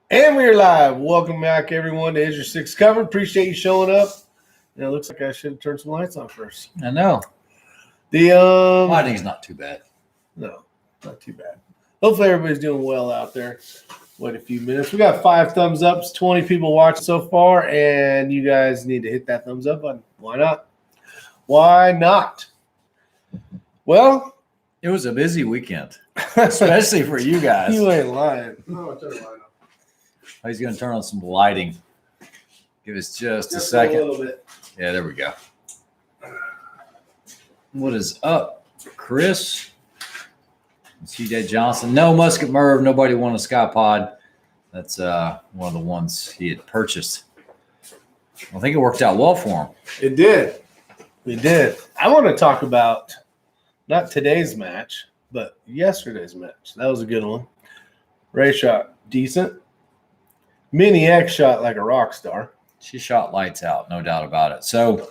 And we're live. Welcome back, everyone, to Isyour6covered. Appreciate you showing up. It looks like I should have turned some lights on first. I know. The lighting's not too bad. No, not too bad. Hopefully everybody's doing well out there. Wait a few minutes. We got 5 thumbs ups, 20 people watching so far, and you guys need to hit that thumbs up button. Why not? Why not? Well, it was a busy weekend, especially for you guys. You ain't lying. No, turn the light on. He's going to turn on some lighting. Give us just a second. A little bit. Yeah, there we go. What is up, Chris? CJ Johnson. No, Musket Merv. Nobody won a Sky Pod. That's one of the ones he had purchased. I think it worked out well for him. It did. It did. I want to talk about not today's match, but yesterday's match. That was a good one. Ray shot decent. Mini X shot like a rock star. She shot lights out, no doubt about it. So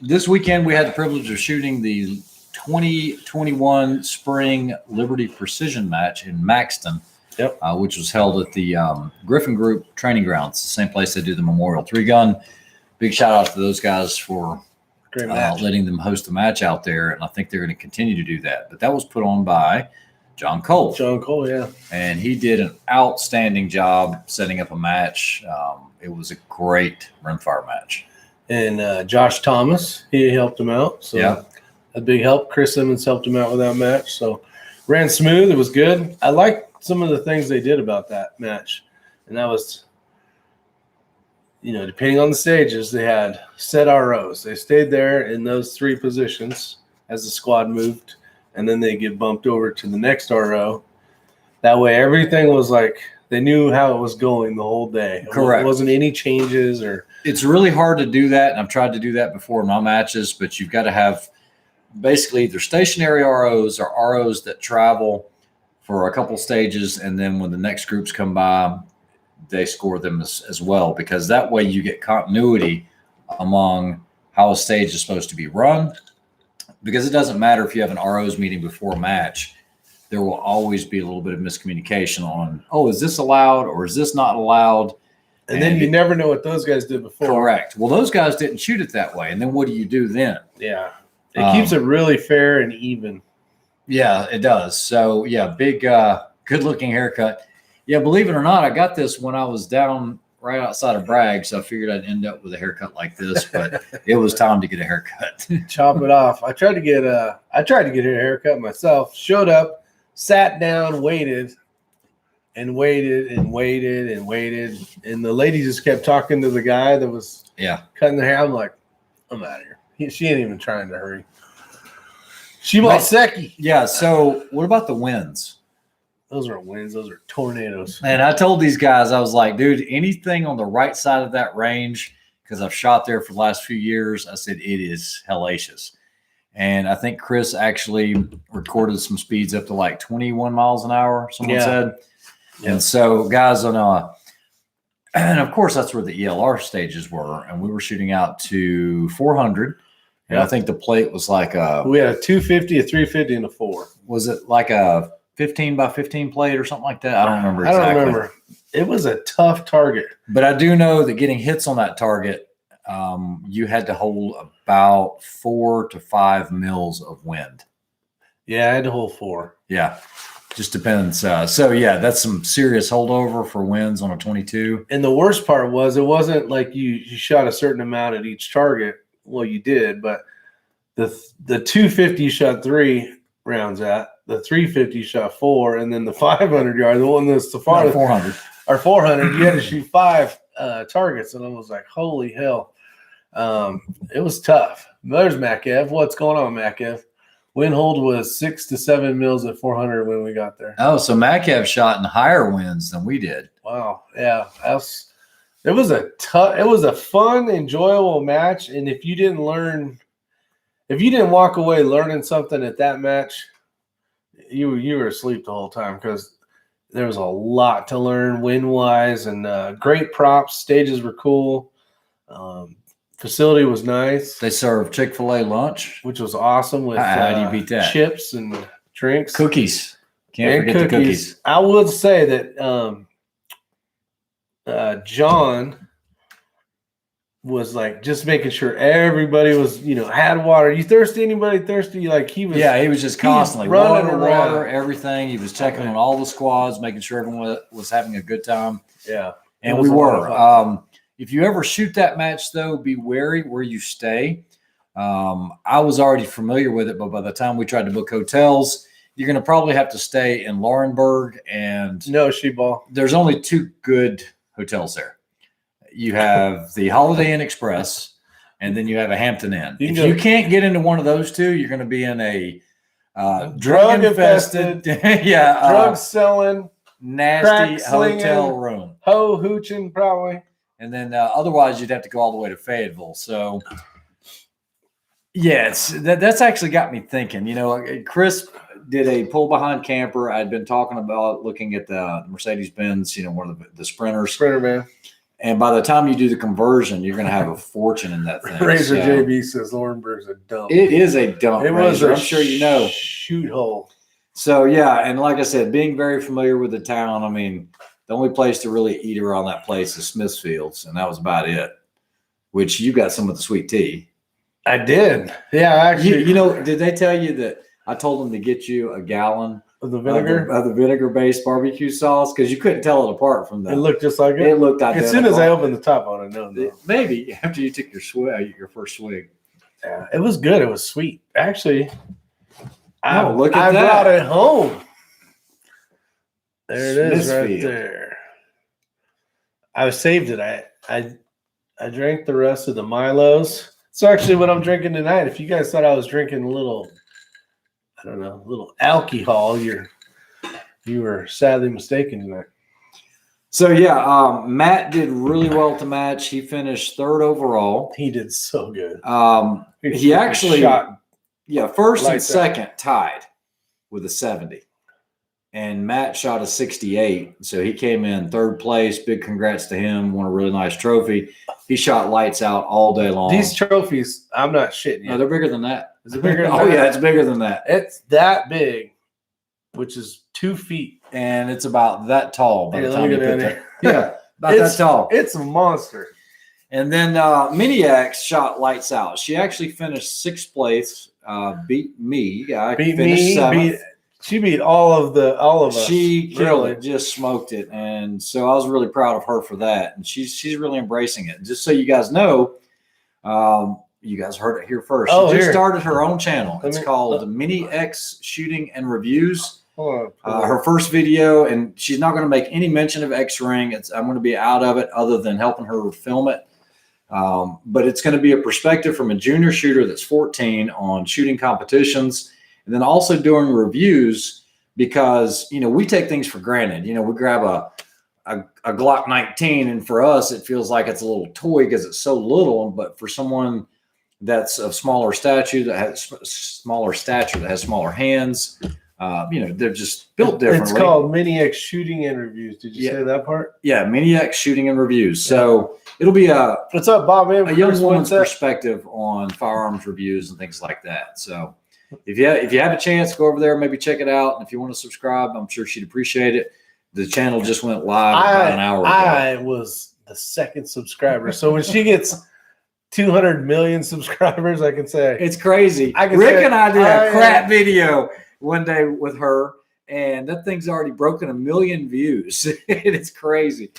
this weekend we had the privilege of shooting the 2021 Spring Liberty Precision match in Maxton, which was held at the Griffin Group Training Grounds, the same place they do the Memorial 3-gun. Big shout out to those guys for letting them host the match out there, and I think they're going to continue to do that. But that was put on by John Cole. John Cole, yeah. And he did an outstanding job setting up a match. It was a great rimfire match. And Josh Thomas, he helped him out. So yeah, a big help. Chris Simmons helped him out with that match. So ran smooth. It was good. I liked some of the things they did about that match. And that was, depending on the stages, they had set ROs. They stayed there in those 3 positions as the squad moved. And then they get bumped over to the next RO. That way, everything was like they knew how it was going the whole day. Correct. There wasn't any changes or. It's really hard to do that, and I've tried to do that before in my matches. But you've got to have basically either stationary ROs or ROs that travel for a couple stages, and then when the next groups come by, they score them as well. Because that way, you get continuity among how a stage is supposed to be run. Because it doesn't matter if you have an ROs meeting before a match, there will always be a little bit of miscommunication on, is this allowed or is this not allowed? And then you never know what those guys did before. Correct. Well, those guys didn't shoot it that way. And then what do you do then? Yeah. It keeps it really fair and even. Yeah, it does. So, yeah, big, good-looking haircut. Yeah, believe it or not, I got this when I was down right outside of Bragg, so I figured I'd end up with a haircut like this, but it was time to get a haircut. Chop it off. I tried to get a haircut myself. Showed up, sat down, waited, and waited, and waited, and waited, and the lady just kept talking to the guy that was cutting the hair. I'm like, I'm out of here. She ain't even trying to hurry. She wants Seki. Yeah. So what about the winds? Those are winds. Those are tornadoes. And I told these guys, I was like, dude, anything on the right side of that range, because I've shot there for the last few years, I said, it is hellacious. And I think Chris actually recorded some speeds up to like 21 miles an hour, someone said. Yeah. And so guys and of course that's where the ELR stages were. And we were shooting out to 400. And I think the plate was like we had a 250, a 350, and a 4. Was it like a 15 by 15 plate or something like that? I don't remember exactly. I don't remember. It was a tough target. But I do know that getting hits on that target, you had to hold about 4 to 5 mils of wind. Yeah, I had to hold 4. Yeah, just depends. So, yeah, that's some serious holdover for winds on a 22. And the worst part was it wasn't like you shot a certain amount at each target. Well, you did, but the 250 shot 3 rounds at. The 350 shot 4, and then the 500 yard, the one that's the farthest, 400 or 400, you had to shoot 5 targets, and I was like, holy hell. It was tough. There's Makev. What's going on, Makev? Wind hold was 6 to 7 mils at 400 when we got there. Oh, so Makev shot in higher winds than we did. Wow. Yeah. It was a fun, enjoyable match, and if you didn't walk away learning something at that match, you were asleep the whole time because there was a lot to learn wind-wise and great props. Stages were cool. Facility was nice. They served Chick-fil-A lunch, which was awesome with how do you beat that? Chips and drinks. Cookies. Can't forget the cookies. I would say that John was like just making sure everybody was, had water. You thirsty? Anybody thirsty? Like he was. Yeah, he was just constantly running water, everything. He was checking on all the squads, making sure everyone was having a good time. Yeah, and we were. If you ever shoot that match, though, be wary where you stay. I was already familiar with it, but by the time we tried to book hotels, you're going to probably have to stay in Laurenburg. And no, Sheeball. There's only 2 good hotels there. You have the Holiday Inn Express, and then you have a Hampton Inn. If you can't get into one of those 2, you're going to be in a drug infested, drug selling, nasty hotel room, hooching probably. And then otherwise, you'd have to go all the way to Fayetteville. So, yeah, that's actually got me thinking. Chris did a pull behind camper. I'd been talking about looking at the Mercedes-Benz, one of the Sprinters. Sprinter, man. And by the time you do the conversion, you're going to have a fortune in that thing. Razor JB says Laurenburg's a dump. It is a dump. It was I'm sure you know. Shoot hole. So, yeah, and like I said, being very familiar with the town, I mean, the only place to really eat around that place is Smithfield's, and that was about it, which you got some of the sweet tea. I did. Yeah, actually. Did they tell you that I told them to get you a gallon of the vinegar? Of the vinegar-based barbecue sauce? Because you couldn't tell it apart from that. It looked just like it? It looked identical. As soon as I opened the top, I would have known that. Maybe after you took your first swig. Yeah, it was good. It was sweet. Actually, I brought it home. There it is right there. I saved it. I drank the rest of the Milos. It's actually what I'm drinking tonight. If you guys thought I was drinking a little alcohol, you were sadly mistaken tonight. So, yeah, Matt did really well to match. He finished 3rd overall. He did so good. He actually shot. Yeah, first and second tied with a 70. And Matt shot a 68. So he came in 3rd place. Big congrats to him. Won a really nice trophy. He shot lights out all day long. These trophies, I'm not shitting you. No, they're bigger than that. Is it bigger than that? that? Yeah, it's bigger than that. It's that big, which is 2 feet. And it's about that tall by the time you put that. Yeah, about that tall. It's a monster. And then Mini X shot lights out. She actually finished 6th place. Beat me. I finished 7th. She beat all of us. She killed it, just smoked it, and so I was really proud of her for that. And she's really embracing it. Just so you guys know, you guys heard it here first. She just started her own channel. It's called Mini X Shooting and Reviews. Her first video, and she's not going to make any mention of X-Ring. I'm going to be out of it, other than helping her film it. But it's going to be a perspective from a junior shooter that's 14 on shooting competitions. And then also doing reviews, because, we take things for granted. We grab a Glock 19, and for us, it feels like it's a little toy because it's so little. But for someone that's of smaller stature, that has smaller hands, they're just built differently. It's called Mini X Shooting and Reviews. Did you say that part? Yeah, Mini X Shooting and Reviews. So it'll be what's up, Bob? A young woman's perspective on firearms reviews and things like that. So if you have a chance, go over there, maybe check it out. And if you want to subscribe, I'm sure she'd appreciate it. The channel just went live about an hour ago. I was the 2nd subscriber. So when she gets 200 million subscribers, I can say it's crazy. Rick and I did a crap video one day with her, and that thing's already broken 1 million views. It's crazy.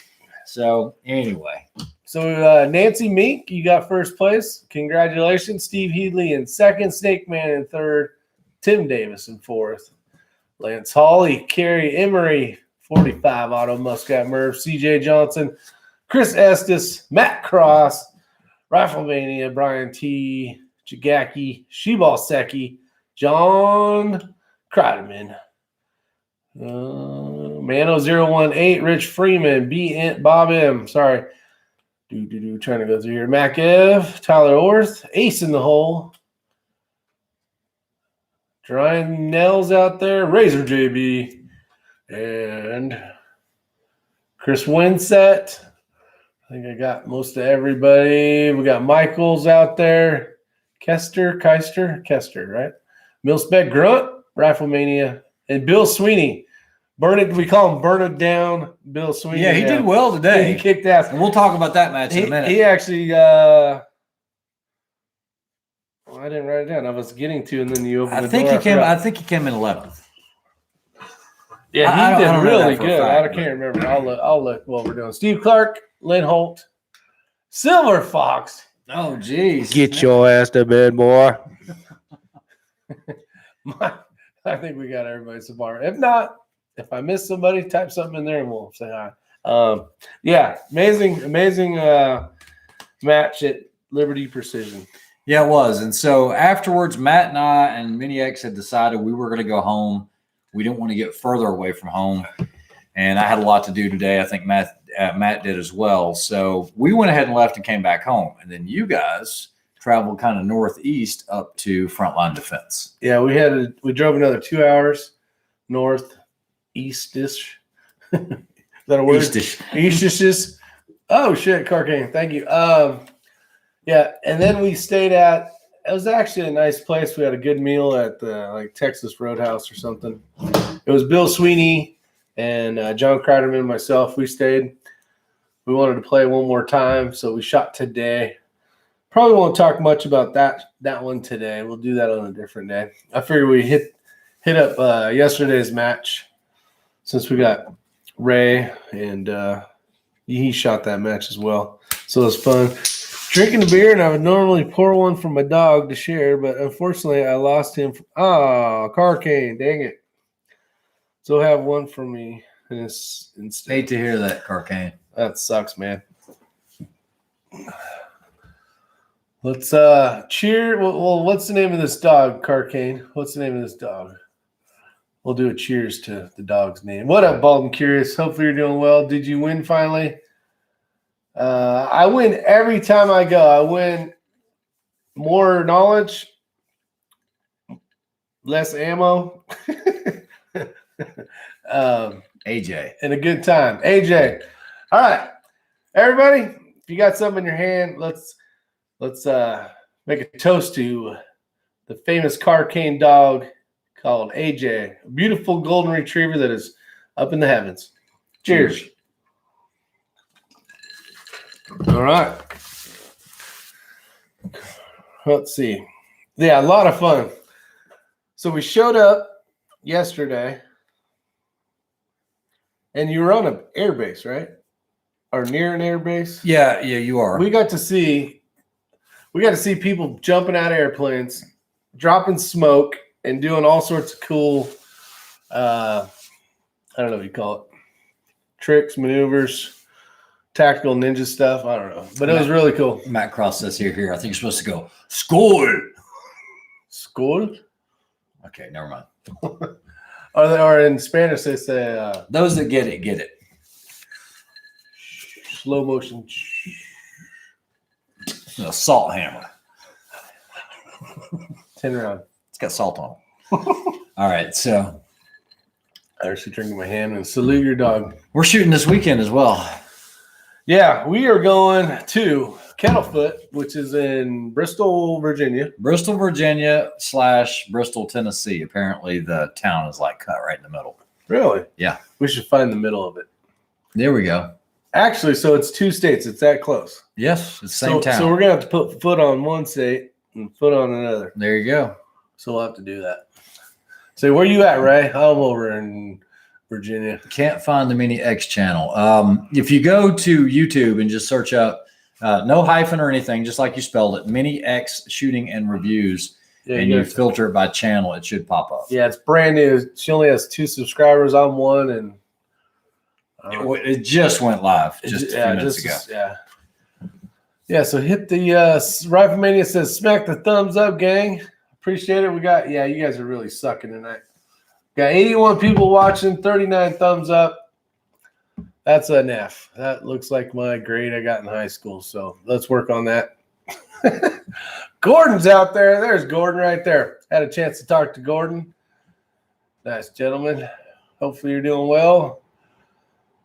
So anyway. So Nancy Mink, you got 1st place. Congratulations. Steve Headley in 2nd. Snake Man in 3rd. Tim Davis in 4th. Lance Hawley, Kerry Emery, 45 Auto Muscat Murph, CJ Johnson, Chris Estes, Matt Cross, Riflemania, Brian T, Jagaki, Sheball Secchi, John Kreideman, Mano018, Rich Freeman, Bob M. Sorry. Trying to go through here. Mac Ev, Tyler Orth, Ace in the Hole. Ryan Nels out there, Razor JB, and Chris Winsett. I think I got most of everybody. We got Michaels out there. Kester, right? Milspec Grunt, Riflemania, and Bill Sweeney. Burn it. We call him Burn It Down, Bill Sweeney. Yeah, he did well today. He kicked ass. And we'll talk about that match in a minute. He actually, well, I didn't write it down. I was getting to, and then you opened the door. I think he came in 11th. Yeah, he did really good. I can't remember. I'll look while we're doing. Steve Clark, Lynn Holt, Silver Fox. Oh, geez. Get your ass to bed, boy. I think we got everybody so far. If not, if I miss somebody, type something in there and we'll say hi. Yeah, amazing match at Liberty Precision. Yeah, it was. And so afterwards, Matt and I and Mini X had decided we were going to go home. We didn't want to get further away from home. And I had a lot to do today. I think Matt did as well. So we went ahead and left and came back home. And then you guys traveled kind of northeast up to Frontline Defense. Yeah, we drove another 2 hours northeast-ish. Is that a word? Eastish. Eastish. Oh shit, Carcane. Thank you. Yeah, and then we stayed at. It was actually a nice place. We had a good meal at the Texas Roadhouse or something. It was Bill Sweeney and John Kreiderman and myself. We stayed. We wanted to play one more time, so we shot today. Probably won't talk much about that one today. We'll do that on a different day. I figured we hit up yesterday's match since we got Ray and he shot that match as well. So it was fun. Drinking the beer, and I would normally pour one for my dog to share, but unfortunately I lost him. Carcane, dang it. So have one for me. Instead. Hate to hear that, Carcane. That sucks, man. Let's cheer. Well, what's the name of this dog, Carcane? What's the name of this dog? We'll do a cheers to the dog's name. What up, Bald and Curious? Hopefully you're doing well. Did you win finally? I win every time I go. I win more knowledge, less ammo, AJ. and a good time. AJ. All right, everybody. If you got something in your hand, let's make a toast to the famous Carcane dog called AJ, a beautiful golden retriever that is up in the heavens. Cheers. All right. Let's see. Yeah, a lot of fun. So we showed up yesterday, and you were on an air base, right? Or near an air base? Yeah, you are. We got to see people jumping out of airplanes, dropping smoke, and doing all sorts of cool, I don't know what you call it, tricks, maneuvers, tactical ninja stuff. I don't know, but it was really cool. Matt Cross says here. I think you're supposed to go, Skol. Skol? Okay, never mind. Or in Spanish, they say, those that get it. Slow motion. A salt hammer. 10 round. It's got salt on it. All right, so I actually drinking my hand and salute your dog. we're shooting this weekend as well. Yeah, we are going to Kettlefoot, which is in Bristol, Virginia. Bristol, Virginia / Bristol, Tennessee. Apparently the town is like cut right in the middle. Really? Yeah. We should find the middle of it. There we go. Actually, so it's 2 states. It's that close. Yes, it's the same town. So we're going to have to put foot on one state and foot on another. There you go. So we'll have to do that. So where you at, Ray? I'm over in Virginia. Can't find the Mini X channel. If you go to YouTube and just search up, no hyphen or anything, just like you spelled it, Mini X Shooting and Reviews, Yeah, and you filter it by channel, it should pop up. Yeah, it's brand new. She only has 2 subscribers. I'm 1, and it just went live just a few minutes ago. Yeah. So hit the Riflemania says smack the thumbs up, gang. Appreciate it. You guys are really sucking tonight. Got 81 people watching, 39 thumbs up. That's an F. That looks like my grade I got in high school. So let's work on that. Gordon's out there. There's Gordon right there. Had a chance to talk to Gordon. Nice gentleman. Hopefully you're doing well.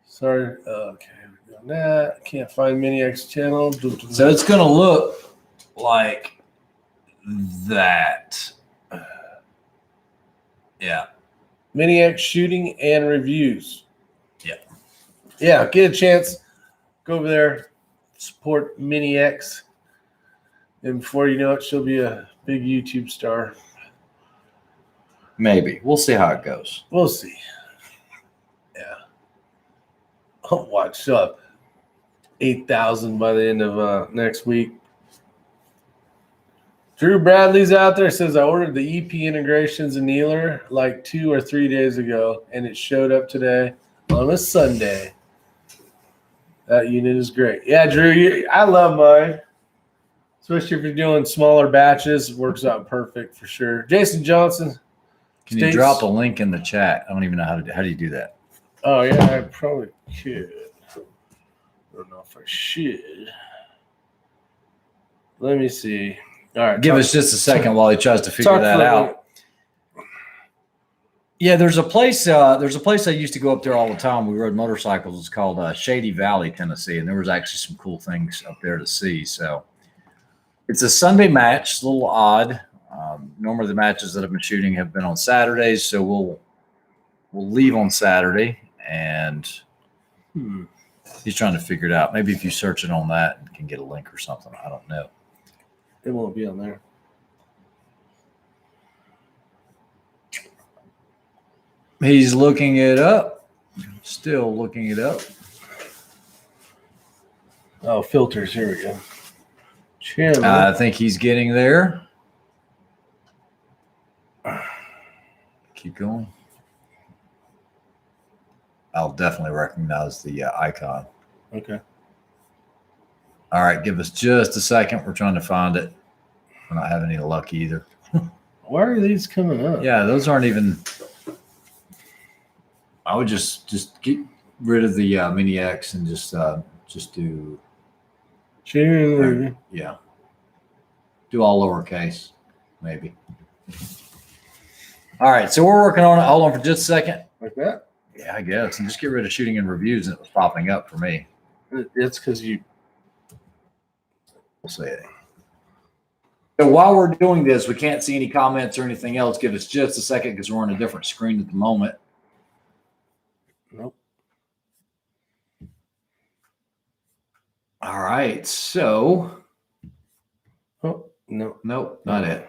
Sorry. Okay, we're doing that. Can't find Mini X channel. So it's going to look like that. Yeah. Mini X shooting and reviews. Yeah. Yeah, get a chance. Go over there, support Mini X. And before you know it, she'll be a big YouTube star. Maybe. We'll see how it goes. We'll see. Yeah. I'll watch 8,000 by the end of next week. Drew Bradley's out there, says I ordered the EP integrations annealer like 2 or 3 days ago, and it showed up today on a Sunday. That unit is great. Yeah, Drew, I love mine. Especially if you're doing smaller batches, works out perfect for sure. Jason Johnson. Can you drop a link in the chat? I don't even know how do you do that? Oh, yeah, I probably could. I don't know if I should. Let me see. All right. Give us just a second while he tries to figure that out. Yeah, there's a place I used to go up there all the time. We rode motorcycles. It's called Shady Valley, Tennessee, and there was actually some cool things up there to see. So it's a Sunday match. It's a little odd. Normally the matches that I've been shooting have been on Saturdays, so we'll leave on Saturday, and he's trying to figure it out. Maybe if you search it on that and can get a link or something. I don't know. It won't be on there. He's looking it up. Still looking it up. Oh, filters. Here we go. Channel. I think he's getting there. Keep going. I'll definitely recognize the icon. Okay. All right, give us just a second. We're trying to find it. We're not having any luck either. Why are these coming up? Yeah, those aren't even. I would just get rid of the Mini X and just do. Yeah. Do all lowercase, maybe. All right, so we're working on it. Hold on for just a second. Like that? Yeah, I guess. And just get rid of shooting and reviews, and it was popping up for me. It's because you. We'll say it. So while we're doing this, we can't see any comments or anything else. Give us just a second because we're on a different screen at the moment. Nope. All right, so. Oh, no. Nope, not it.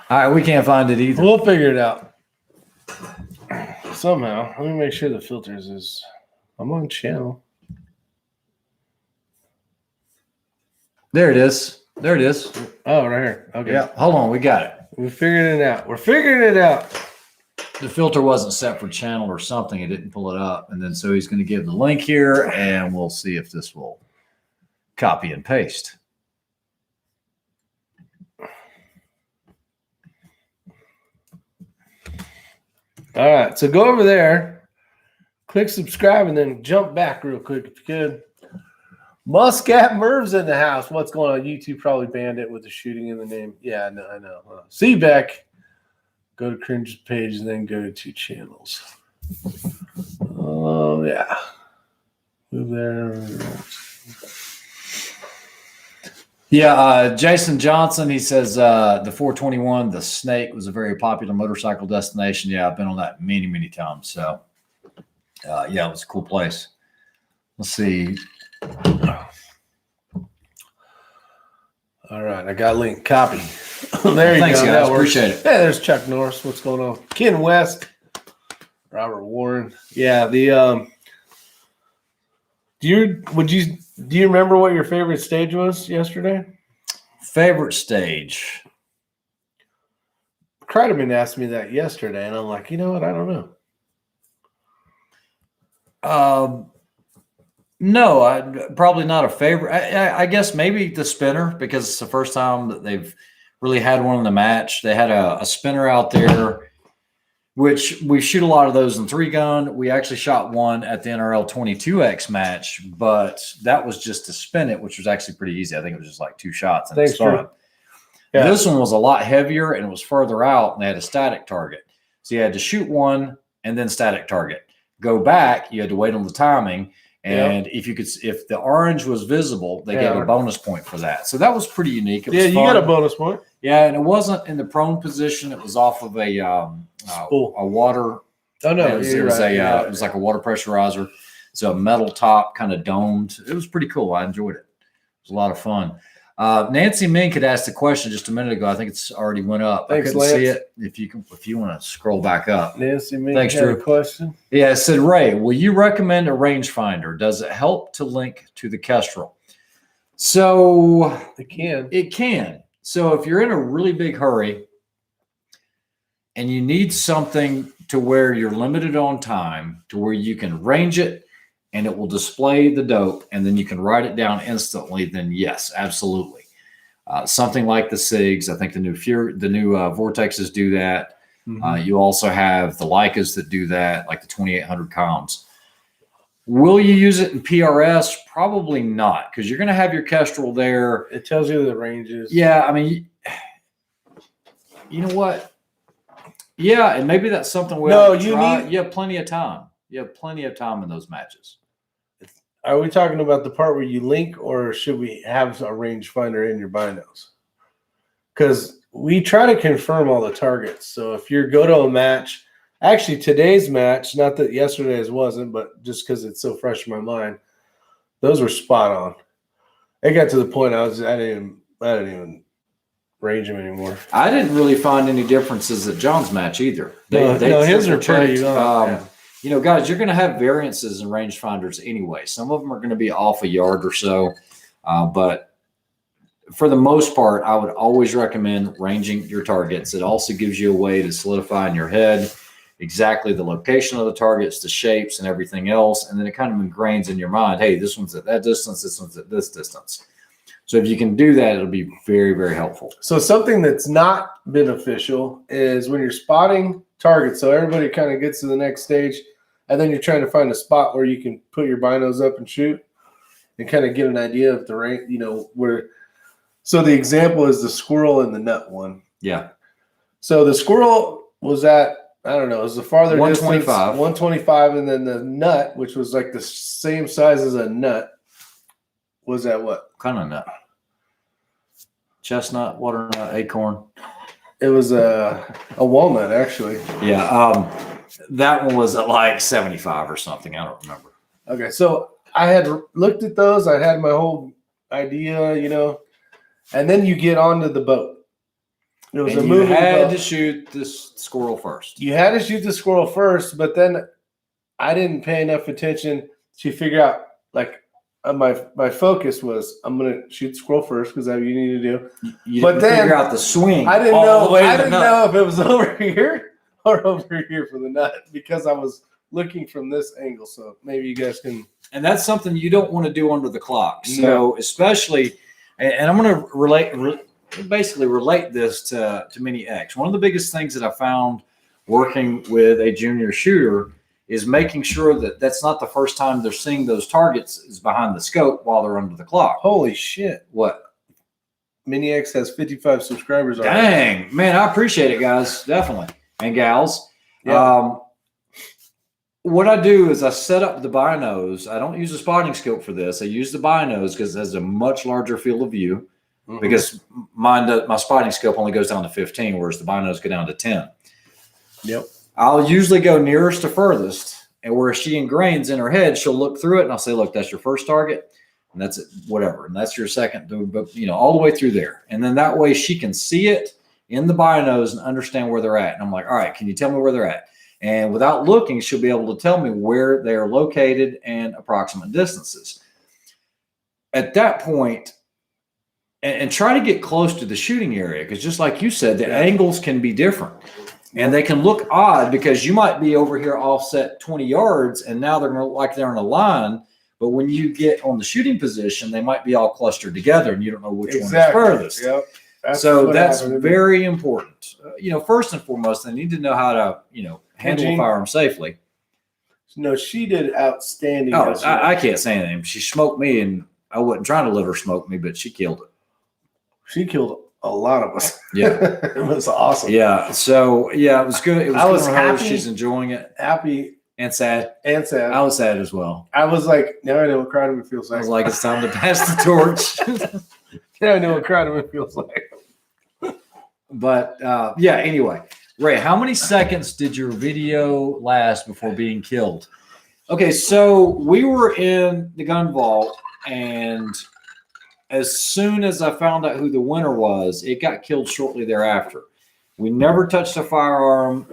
All right, we can't find it either. We'll figure it out. Somehow. Let me make sure the filters is. I'm on channel. There it is. There it is. Oh, right here. Okay. Yeah, hold on. We got it. We figured it out. We're figuring it out. The filter wasn't set for channel or something. It didn't pull it up. And then so he's going to give the link here, and we'll see if this will copy and paste. All right. So go over there, click subscribe, and then jump back real quick if you could. Muscat Merv's in the house. What's going on? YouTube probably banned it with the shooting in the name. Yeah, I know. See Beck. Go to Cringe's page and then go to 2 channels. Oh, yeah. Move there. Yeah, Jason Johnson, he says the 421, the Snake, was a very popular motorcycle destination. Yeah, I've been on that many, many times. So, yeah, it was a cool place. Let's see. All right, I got a link. Copy. There you Thanks, go. guys. Appreciate it. Yeah, there's Chuck Norris. What's going on? Ken West, Robert Warren. Yeah, the do you remember what your favorite stage was yesterday? Favorite stage. Kreideman asked me that yesterday, and I'm like, you know what? I don't know. No, probably not a favorite. I guess maybe the spinner, because it's the first time that they've really had one in the match. They had a spinner out there, which we shoot a lot of those in 3-gun. We actually shot one at the NRL 22X match, but that was just to spin it, which was actually pretty easy. I think it was just like 2 shots. And Thanks, Drew. Yeah. This one was a lot heavier and it was further out, and they had a static target. So you had to shoot one and then static target. Go back, you had to wait on the timing, And if the orange was visible, they gave a bonus point for that. So that was pretty unique. It was you got a bonus point. Yeah, and it wasn't in the prone position. It was off of a water. Oh no, it was like a water pressurizer. So a metal top, kind of domed. It was pretty cool. I enjoyed it. It was a lot of fun. Nancy Mink had asked a question just a minute ago. I think it's already went up. Thanks, I couldn't Lance. see it. If you want to scroll back up. Nancy Mink Thanks, had Drew. a question. Yeah, it said, Ray, will you recommend a rangefinder? Does it help to link to the Kestrel? So It can. It can. So if you're in a really big hurry and you need something to where you're limited on time, to where you can range it and it will display the dope and then you can write it down instantly, then yes, absolutely. Something like the SIGs, I think the new Vortexes do that. You also have the Leicas that do that, like the 2800 comms. Will you use it in PRS? Probably not, because you're going to have your Kestrel there. It tells you the ranges. Yeah, I mean, you know what? Yeah, and maybe that's something you have plenty of time. You have plenty of time in those matches. Are we talking about the part where you link, or should we have a rangefinder in your binos? Because we try to confirm all the targets. So if you go to a match, actually today's match, not that yesterday's wasn't, but just because it's so fresh in my mind, those were spot on. It got to the point I didn't even range them anymore. I didn't really find any differences at John's match either. His are pretty. You know, guys, you're going to have variances in rangefinders anyway. Some of them are going to be off a yard or so, but for the most part, I would always recommend ranging your targets. It also gives you a way to solidify in your head exactly the location of the targets, the shapes, and everything else, and then it kind of ingrains in your mind, hey, this one's at that distance, this one's at this distance. So if you can do that, it'll be very, very helpful. So something that's not beneficial is when you're spotting targets. So everybody kind of gets to the next stage, and then you're trying to find a spot where you can put your binos up and shoot and kind of get an idea of the range, where. So the example is the squirrel and the nut one. Yeah. So the squirrel was at, I don't know, it was the farther 125. distance, 125, and then the nut, which was like the same size as a nut, was at what? What kind of nut? Chestnut, butternut, acorn. It was a walnut, actually. Yeah. That one was at like 75 or something. I don't remember. Okay. So I had looked at those. I had my whole idea, and then you get onto the boat. It was and a you moving had boat. to shoot this squirrel first. You had to shoot the squirrel first, but then I didn't pay enough attention to figure out, like, my focus was I'm going to shoot the squirrel first because that's what you need to do. You but didn't then figure out the swing. I didn't all the way to I the didn't nut. know if it was over here or over here for the nut because I was looking from this angle. So maybe you guys can. And that's something you don't want to do under the clock. So especially, and I'm going to basically relate this to Mini X. One of the biggest things that I found working with a junior shooter is making sure that that's not the first time they're seeing those targets is behind the scope while they're under the clock. Holy shit. What? Mini X has 55 subscribers. Dang, man, I appreciate it, guys. Definitely. And gals. Yeah. What I do is I set up the binos. I don't use a spotting scope for this. I use the binos because it has a much larger field of view. Mm-hmm. Because my spotting scope only goes down to 15, whereas the binos go down to 10. Yep. I'll usually go nearest to furthest, and where she ingrains in her head, she'll look through it, and I'll say, look, that's your first target, and that's it, whatever, and that's your second, but all the way through there. And then that way she can see it in the binos and understand where they're at. And I'm like, all right, can you tell me where they're at? And without looking, she'll be able to tell me where they are located and approximate distances. At that point, and try to get close to the shooting area, because just like you said, the angles can be different. And they can look odd because you might be over here offset 20 yards, and now they're going to look like they're in a line. But when you get on the shooting position, they might be all clustered together, and you don't know which one is furthest. Yep. So that's very important. First and foremost, they need to know how to, handle a firearm safely. No, she did outstanding. Oh, I can't say anything. She smoked me, and I wasn't trying to let her smoke me, but she killed it. She killed a lot of us. Yeah. It was awesome. Yeah. So, yeah, it was good. It was I was good for her. happy. She's enjoying it. Happy And sad. And sad. I was sad as well. I was like, now I know what crying feels like. I was like, it's time to pass the torch. Now I know what crying feels like. But yeah, anyway. Ray, how many seconds did your video last before being killed? Okay, so we were in the gun vault, and as soon as I found out who the winner was, it got killed shortly thereafter. We never touched a firearm.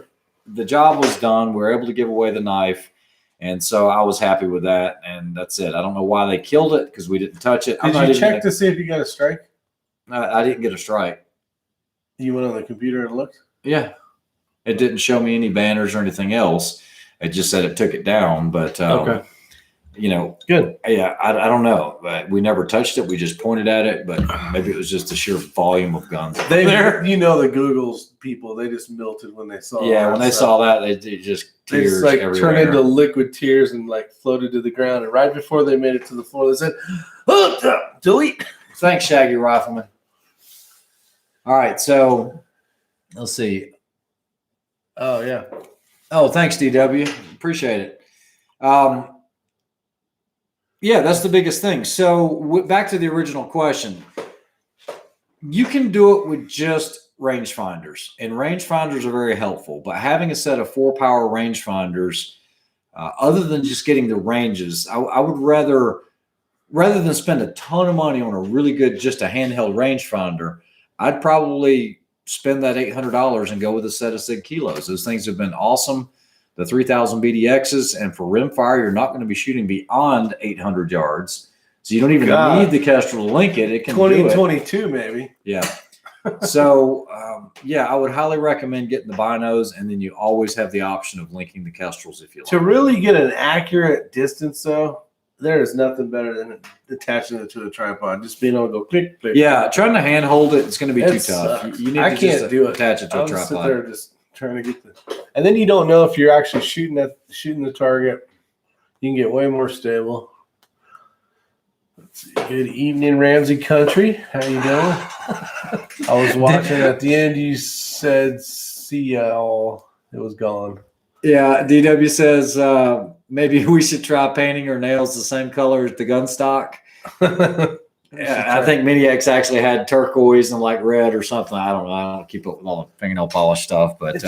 The job was done. We were able to give away the knife. And so I was happy with that. And that's it. I don't know why they killed it because we didn't touch it. Did you check to see if you got a strike? I didn't get a strike. You went on the computer and looked? Yeah. It didn't show me any banners or anything else. It just said it took it down. But, okay. You know, good. Yeah, I don't know. But we never touched it. We just pointed at it. But maybe it was just the sheer volume of guns. There, you know, the Google's people, they just melted when they saw. Yeah, when they saw that, they just tears. They just like turned into liquid tears and like floated to the ground. And right before they made it to the floor, they said, "Oh, delete." Thanks, Shaggy Rifleman. All right, so let's see. Oh yeah. Oh, thanks, DW. Appreciate it. Yeah, that's the biggest thing. So back to the original question. You can do it with just rangefinders, and rangefinders are very helpful. But having a set of 4-power rangefinders, other than just getting the ranges, I would rather than spend a ton of money on a really good, just a handheld rangefinder, I'd probably spend that $800 and go with a set of SIG kilos. Those things have been awesome. The 3000 BDXs, and for rimfire, you're not going to be shooting beyond 800 yards. So you don't even need the Kestrel to link it. It can 2022 maybe. Yeah. So, yeah, I would highly recommend getting the binos, and then you always have the option of linking the Kestrels if you like. To really get an accurate distance, though, there is nothing better than attaching it to a tripod. Just being able to go click, click. Yeah, trying to hand hold it, it's going to be too tough. You need I to can't do it. Attach it to a I'll tripod. sit there just trying to get and then you don't know if you're actually shooting the target. You can get way more stable. Let's see. Good evening, Ramsey Country. How you doing? I was watching at the end. You said see y'all. It was gone. Yeah, DW says maybe we should try painting our nails the same color as the gun stock. Yeah, I think Mini-X actually had turquoise and like red or something. I don't know. I don't keep up with all the fingernail polish stuff, but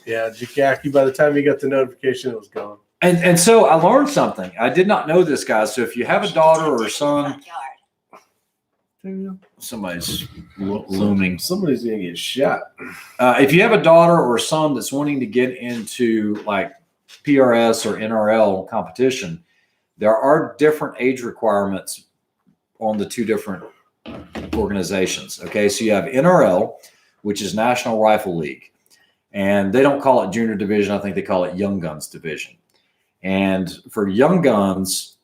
yeah, Jackie. By the time you got the notification, it was gone. And so I learned something. I did not know this, guys. So if you have a daughter or a son, somebody's looming. Somebody's gonna get shot. If you have a daughter or a son that's wanting to get into like PRS or NRL competition, there are different age requirements on the two different organizations. Okay, so you have NRL, which is National Rifle League, and they don't call it junior division. I think they call it young guns division. And for young guns,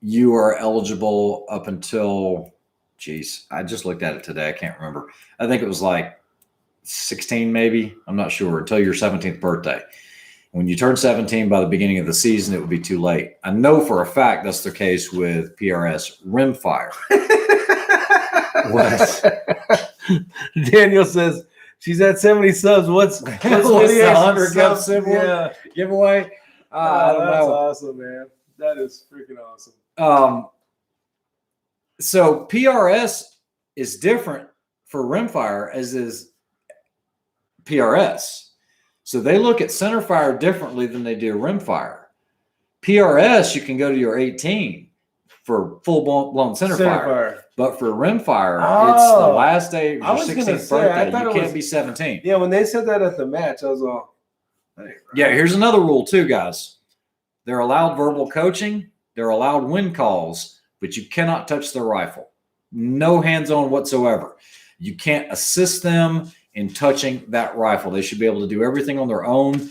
you are eligible up until, geez, I just looked at it today. I can't remember. I think it was like 16, maybe. I'm not sure, until your 17th birthday. When you turn 17 by the beginning of the season, it would be too late. I know for a fact that's the case with PRS rimfire. What? Daniel says she's at 70 subs. What's the 100 cup yeah. giveaway? I don't that's know. awesome, man. That is freaking awesome. So PRS is different for rimfire as is PRS. So they look at centerfire differently than they do rimfire. PRS, you can go to your 18 for full-blown centerfire. But for rimfire, it's the last day of your 16th birthday. You can't be 17. Yeah, when they said that at the match, I was all, hey, yeah, here's another rule too, guys. They're allowed verbal coaching. They're allowed wind calls, but you cannot touch their rifle. No hands-on whatsoever. You can't assist them in touching that rifle. They should be able to do everything on their own.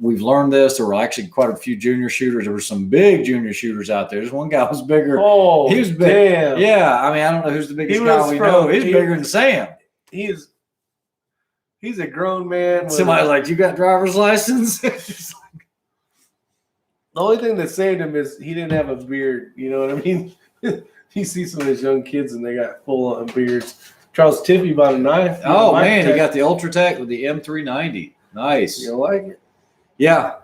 We've learned this. There were actually quite a few junior shooters. There were some big junior shooters out there. There's one guy was bigger. Oh, he was big. Damn. Yeah, I mean, I don't know who's the biggest guy we know. He's bigger than Sam. He's a grown man. Somebody's like, you got driver's license? The only thing that saved him is he didn't have a beard. You know what I mean? You see some of these young kids and they got full-on beards. Charles Tiffy bought a knife. Oh, man, he got the Ultratech with the M390. Nice. You like it? Yeah.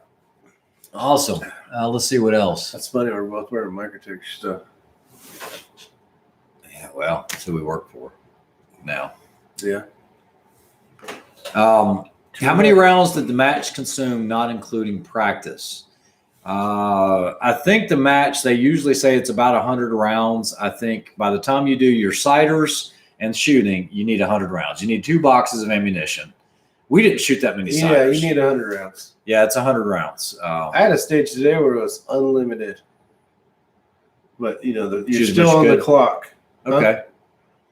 Awesome. Let's see what else. That's funny. We're both wearing Microtech stuff. Yeah, well, that's who we work for now. Yeah. How many rounds did the match consume, not including practice? I think the match, they usually say it's about 100 rounds. I think by the time you do your sighters and shooting, you need 100 rounds. You need 2 boxes of ammunition. We didn't shoot that many sighters. Yeah, you need 100 rounds. Yeah, it's 100 rounds. I had a stage today where it was unlimited. But, you're Shooting still on good. the clock. Okay. Huh?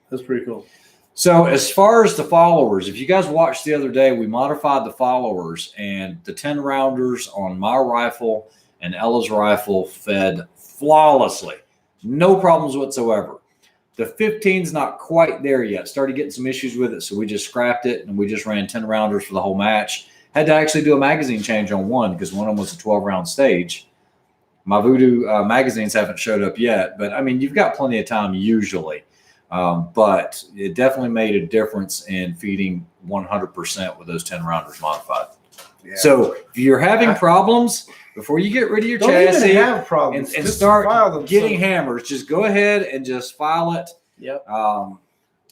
That's pretty cool. So as far as the followers, if you guys watched the other day, we modified the followers, and the 10 rounders on my rifle and Ella's rifle fed flawlessly. No problems whatsoever. The 15's not quite there yet. Started getting some issues with it, so we just scrapped it, and we just ran 10 rounders for the whole match. Had to actually do a magazine change on one because one of them was a 12-round stage. My Voodoo magazines haven't showed up yet, but, I mean, you've got plenty of time usually. But it definitely made a difference in feeding 100% with those 10 rounders modified. Yeah. So if you're having problems, before you get rid of your chassis have problems. and start getting hammers, just go ahead and just file it. Yep.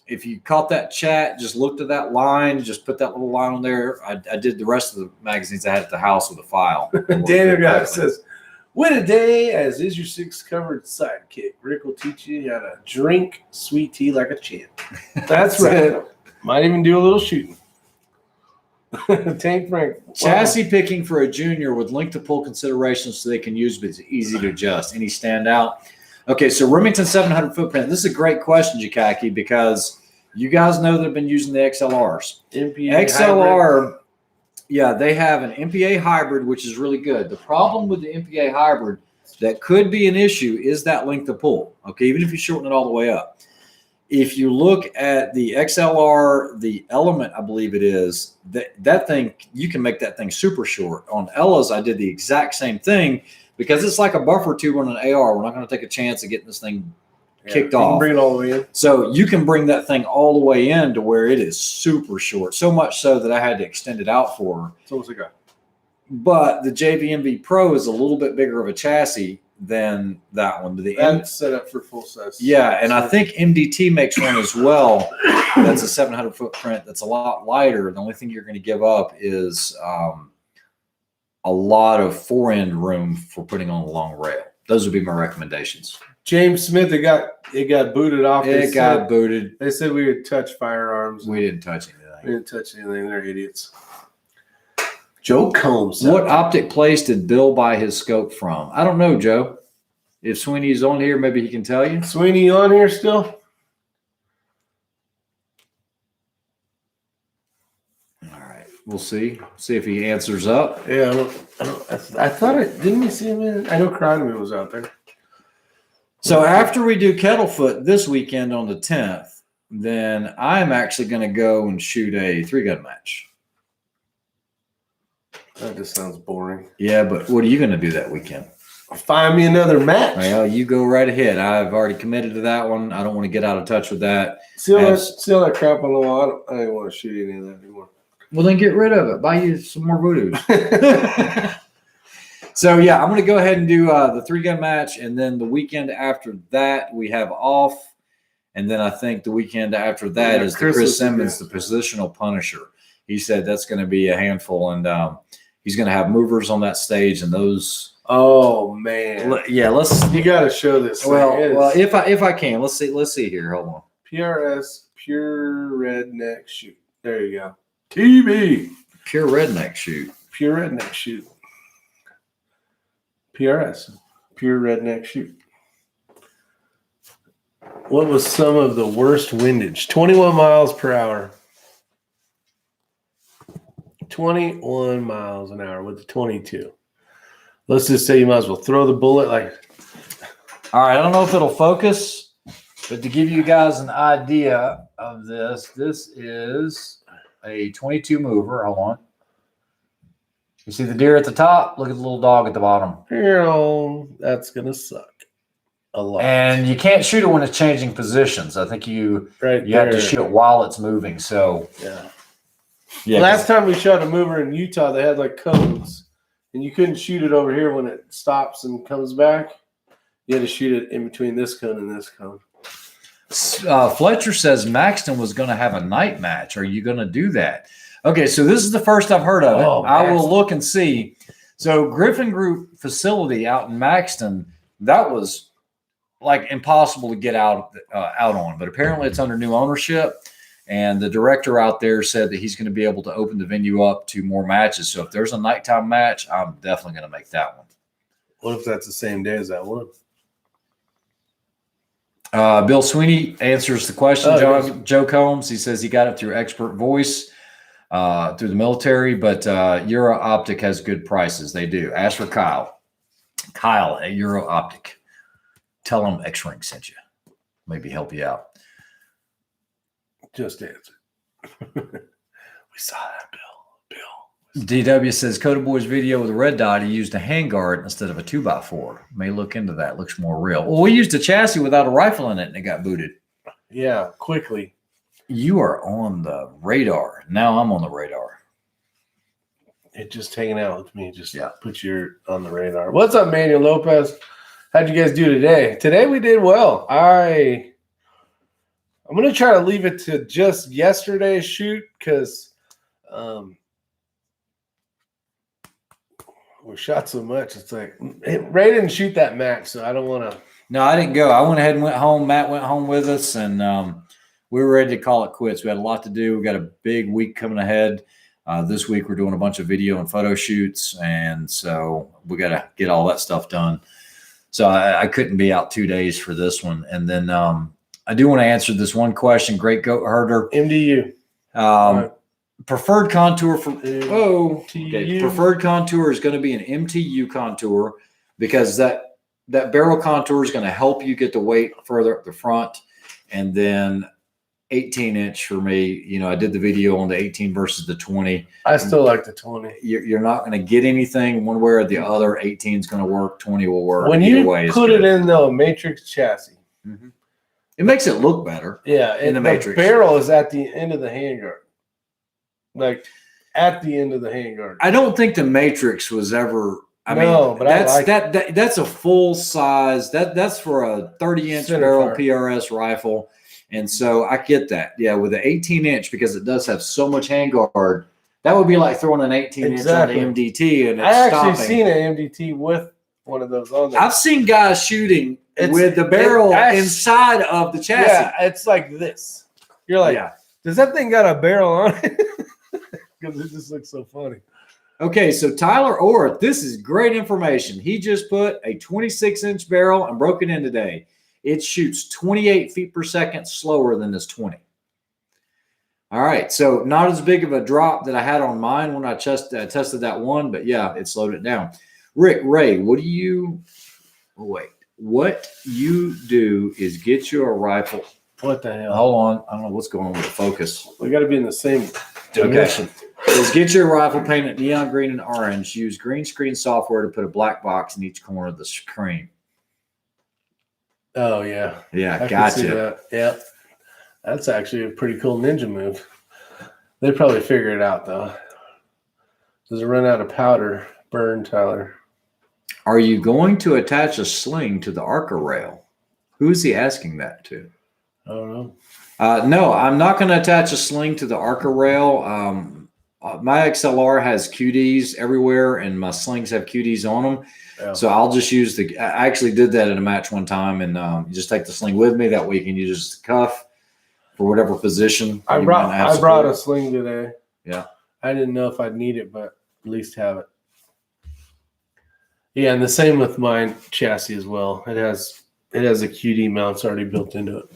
If you caught that chat, just looked at that line, just put that little line on there. I did the rest of the magazines I had at the house with a file. Daniel guy says, win a day as Isyour6covered sidekick. Rick will teach you how to drink sweet tea like a champ. That's right. Might even do a little shooting. Tank Frank. Wow. Chassis picking for a junior with link to pull considerations so they can use, but it's easy to adjust. Any standout? Okay, so Remington 700 footprint. This is a great question, Jakaki, because you guys know they've been using the XLRs. XLR hybrid. Yeah, they have an MPA hybrid, which is really good. The problem with the MPA hybrid that could be an issue is that length of pull. Okay, even if you shorten it all the way up. If you look at the XLR, the Element, I believe it is, that thing, you can make that thing super short. On Ella's, I did the exact same thing because it's like a buffer tube on an AR. We're not going to take a chance of getting this thing kicked off. You can bring it all the way in. So you can bring that thing all the way in to where it is super short, so much so that I had to extend it out for her. So what's it got? But the JVMV Pro is a little bit bigger of a chassis than that one. That's set up for full size. Yeah, and I think MDT makes one as well. That's a 700 footprint. That's a lot lighter. The only thing you're going to give up is a lot of fore-end room for putting on a long rail. Those would be my recommendations. James Smith, it got booted off. It got booted. They said we would touch firearms. We didn't touch anything. We didn't touch anything. They're idiots. Joe Combs. What optic place did Bill buy his scope from? I don't know, Joe. If Sweeney's on here, maybe he can tell you. Sweeney on here still? All right. We'll see. See if he answers up. Yeah. I thought it. Didn't we see him in? I know Kronman was out there. So after we do Kettlefoot this weekend on the 10th, then I'm actually going to go and shoot a 3-gun match. That just sounds boring. Yeah, but what are you going to do that weekend? Find me another match. Well, you go right ahead. I've already committed to that one. I don't want to get out of touch with that. See all that crap on the wall? I don't want to shoot any of that anymore. Well, then get rid of it. Buy you some more Voodoos. So, yeah, I'm going to go ahead and do the 3-gun match, and then the weekend after that we have off, and then I think the weekend after that is the Chris Simmons, the positional punisher. He said that's going to be a handful, and he's going to have movers on that stage, and those. Oh man! Yeah, You got to show this. Well, if I can, let's see here. Hold on. PRS, pure redneck shoot. There you go. TB. Pure redneck shoot. Pure redneck shoot. PRS, pure redneck shoot. What was some of the worst windage? 21 miles per hour. 21 miles an hour with the 22. Let's just say you might as well throw the bullet like. All right, I don't know if it'll focus, but to give you guys an idea of this is a 22 mover. Hold on. You see the deer at the top? Look at the little dog at the bottom. That's going to suck a lot. And you can't shoot it when it's changing positions. I think you have to shoot it while it's moving. So, yeah. Last time we shot a mover in Utah, they had like cones. and you couldn't shoot it over here when it stops and comes back. You had to shoot it in between this cone and this cone. Fletcher says Maxton was going to have a night match. Are you going to do that? Okay, so this is the first I've heard of it. Oh, I will look and see. So Griffin Group facility out in Maxton, that was like impossible to get out on, but apparently it's under new ownership. And the director out there said that he's going to be able to open the venue up to more matches. So if there's a nighttime match, I'm definitely going to make that one. What if that's the same day as that one? Bill Sweeney answers the question. Yes. Joe Combs, he says he got it through expert voice through the military, but Euro Optic has good prices. They do. Ask for Kyle at Euro Optic. Tell him X-Ring sent you. Maybe help you out. Just answer. We saw that, Bill. DW says Coda Boy's video with the red dot, he used a handguard instead of a 2x4. May look into that. Looks more real. Well, we used a chassis without a rifle in it and it got booted. Yeah, quickly. You are on the radar. Now I'm on the radar. It just hanging out with me. Just put you on the radar. What's up, Manuel Lopez? How'd you guys do today? Today we did well. I'm going to try to leave it to just yesterday's shoot because we shot so much. It's like Ray didn't shoot that match, so I don't want to. No, I didn't go. I went ahead and went home. Matt went home with us, and we were ready to call it quits. We had a lot to do. We got a big week coming ahead. This week we're doing a bunch of video and photo shoots, and so we got to get all that stuff done. So I couldn't be out 2 days for this one. And then I do want to answer this one question. Great Goat Herder. MDU. Preferred contour for preferred contour is going to be an MTU contour because that barrel contour is going to help you get the weight further up the front. And then 18-inch for me, I did the video on the 18 versus the 20. I still like the 20. You're not going to get anything one way or the other. 18 is going to work. 20 will work. When you put it in the Matrix chassis, it makes it look better. Yeah, in the Matrix. Barrel is at the end of the handguard. Like at the end of the handguard. I don't think the Matrix was ever. But that's a full size. That's for a 30-inch barrel PRS rifle, and so I get that. Yeah, with an 18-inch because it does have so much handguard. That would be like throwing an 18-inch on the MDT, and it's I actually seen an MDT with one of those on there. I've seen guys shooting with the barrel inside of the chassis. Yeah, it's like this. You're like, does that thing got a barrel on it? Because it just looks so funny. Okay, so Tyler Orr, this is great information. He just put a 26-inch barrel and broke it in today. It shoots 28 feet per second slower than this 20. All right, so not as big of a drop that I had on mine when I tested that one, but yeah, it slowed it down. Rick, Ray, what you do is get you a rifle. What the hell? Hold on. I don't know what's going on with the focus. We got to be in the same direction. Is get your rifle painted neon green and orange. Use green screen software to put a black box in each corner of the screen. Oh, yeah. Yeah, gotcha. That. Yeah. That's actually a pretty cool ninja move. They probably figure it out, though. Does it run out of powder? Burn, Tyler. Are you going to attach a sling to the Arca rail? Who is he asking that to? I don't know. No, I'm not going to attach a sling to the Arca rail. My XLR has QDs everywhere, and my slings have QDs on them. Yeah. So I'll just use I actually did that in a match one time, and you just take the sling with me. That way you can use the cuff for whatever position. I brought a sling today. Yeah. I didn't know if I'd need it, but at least have it. Yeah, and the same with my chassis as well. It has a QD mounts already built into it.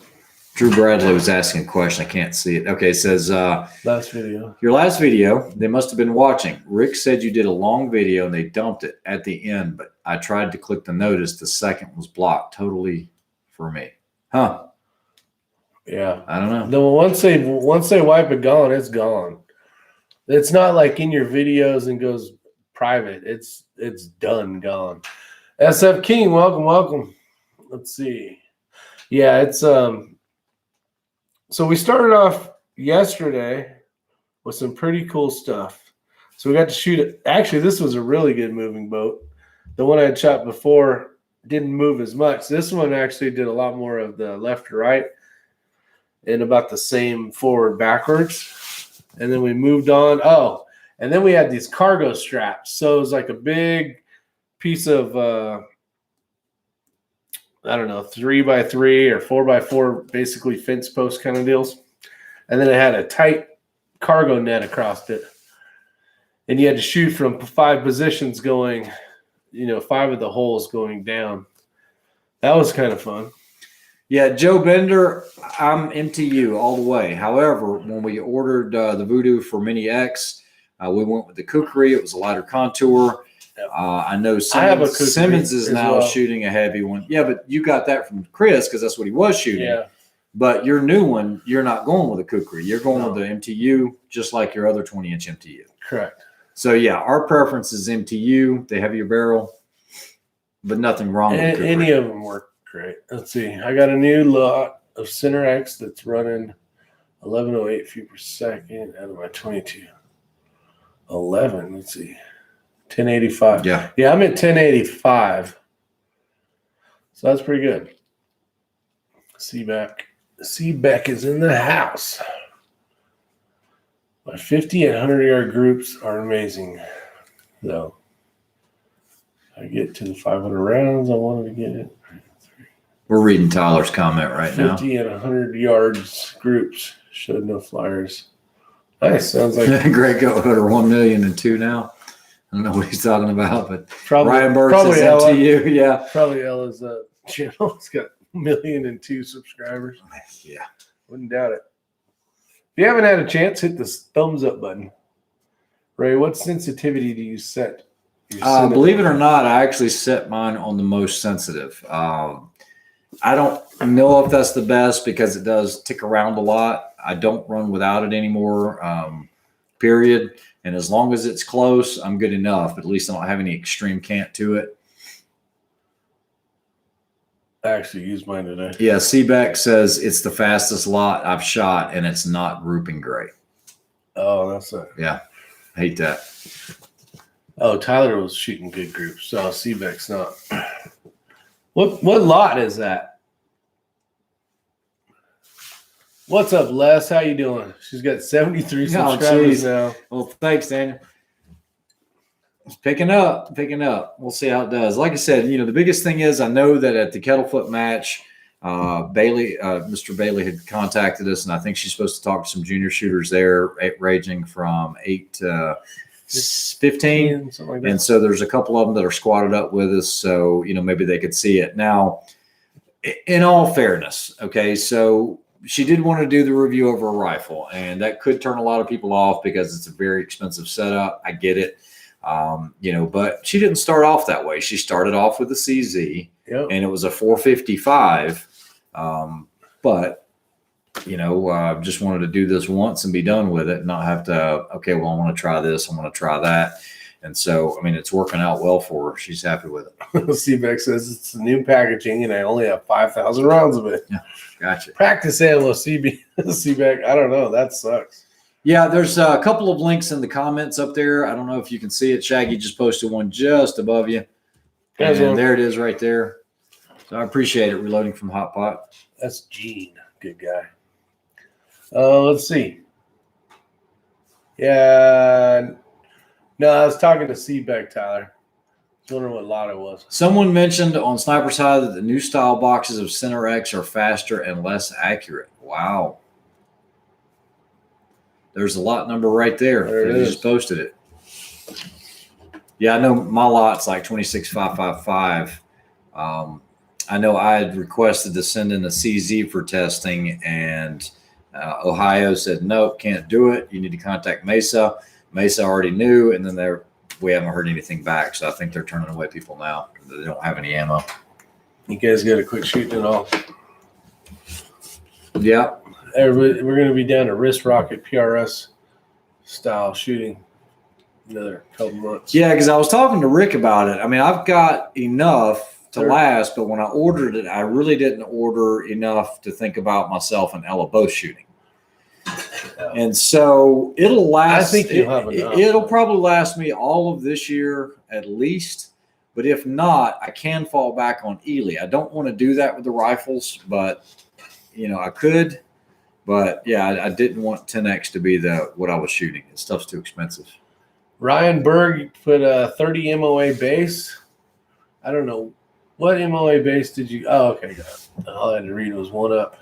Drew Bradley was asking a question. I can't see it. Okay, it says last video. Your last video, they must have been watching. Rick said you did a long video and they dumped it at the end, but I tried to click the notice. The second was blocked totally for me. Huh? Yeah. I don't know. No, once they wipe it gone, it's gone. It's not like in your videos and goes private. It's done, gone. SF King, welcome. Let's see. Yeah, it's so we started off yesterday with some pretty cool stuff. So we got to shoot it. Actually, this was a really good moving boat. The one I had shot before didn't move as much. This one actually did a lot more of the left to right and about the same forward backwards. And then we moved on. Oh, and then we had these cargo straps. So it was like a big piece of, I don't know, 3x3 or 4x4, basically fence post kind of deals. And then it had a tight cargo net across it. And you had to shoot from 5 positions going, 5 of the holes going down. That was kind of fun. Yeah, Joe Bender, I'm MTU all the way. However, when we ordered the Voodoo for Mini X, we went with the Kukri. It was a lighter contour. I know Simmons is now shooting a heavy one. Yeah, but you got that from Chris because that's what he was shooting. Yeah. But your new one, you're not going with a Kukri. You're going with the MTU, just like your other 20-inch MTU. Correct. So, yeah, our preference is MTU, the heavier barrel, but nothing wrong with Kukri. Any of them work great. Let's see. I got a new lot of Center X that's running 1108 feet per second out of my 22. 11, let's see. 1085. Yeah. Yeah, I'm at 1085. So that's pretty good. Seaback is in the house. My 50 and 100-yard groups are amazing. So I get to the 500 rounds. I wanted to get it. We're reading Tyler's comment right 50 now. 50 and 100 yards groups showed no flyers. Nice. Sounds like Greg Goathooder 1 million and 2 now. I don't know what he's talking about, but probably, Ryan Burke says MTU. Yeah. Probably Ella's channel. It's got 1,000,002 subscribers. Yeah. Wouldn't doubt it. If you haven't had a chance, hit the thumbs up button. Ray, what sensitivity do you set? Believe it or not, I actually set mine on the most sensitive. I don't know if that's the best because it does tick around a lot. I don't run without it anymore, period. And as long as it's close, I'm good enough. But at least I don't have any extreme cant to it. I actually used mine today. Yeah, Seaback says it's the fastest lot I've shot, and it's not grouping great. Oh, that's it. Yeah, hate that. Oh, Tyler was shooting good groups, so Seaback's not. What lot is that? What's up, Les? How you doing? She's got 73 subscribers now. Well, thanks, Daniel. It's picking up. We'll see how it does. Like I said, the biggest thing is I know that at the Kettlefoot match, Mr. Bailey had contacted us, and I think she's supposed to talk to some junior shooters there, ranging from 8 to 15, something like that. And so there's a couple of them that are squatted up with us, so maybe they could see it. Now, in all fairness, okay, so she did want to do the review over a rifle, and that could turn a lot of people off because it's a very expensive setup. I get it. But she didn't start off that way. She started off with a CZ, and it was a 455. Just wanted to do this once and be done with it, and not have to, okay, well, I want to try this, I want to try that. And so, it's working out well for her. She's happy with it. C-Beck says it's the new packaging, and I only have 5,000 rounds of it. Yeah, gotcha. Practice ammo, C-Beck. I don't know. That sucks. Yeah, there's a couple of links in the comments up there. I don't know if you can see it. Shaggy just posted one just above you. And there it is right there. So I appreciate it, reloading from Hot Pot. That's Gene. Good guy. Let's see. Yeah. No, I was talking to C-Beck, Tyler. I was wondering what lot it was. Someone mentioned on Sniper's High that the new style boxes of Center X are faster and less accurate. Wow. There's a lot number right there. You just posted it. Yeah, I know my lot's like 26555. I know I had requested to send in a CZ for testing, and Ohio said, nope, can't do it. You need to contact Mesa. Mesa already knew, and then we haven't heard anything back. So I think they're turning away people now. They don't have any ammo. You guys got to quit shooting it all. Yeah. We're going to be down to wrist rocket PRS style shooting another couple months. Yeah, because I was talking to Rick about it. I've got enough to last, but when I ordered it, I really didn't order enough to think about myself and Ella both shooting. And so it'll last. I think you'll have enough. It'll probably last me all of this year at least. But if not, I can fall back on Ely. I don't want to do that with the rifles, but I could. But yeah, I didn't want 10X to be what I was shooting. This stuff's too expensive. Ryan Berg put a 30 MOA base. I don't know what MOA base did you. Oh, okay, got it. All I had to read was 1UP.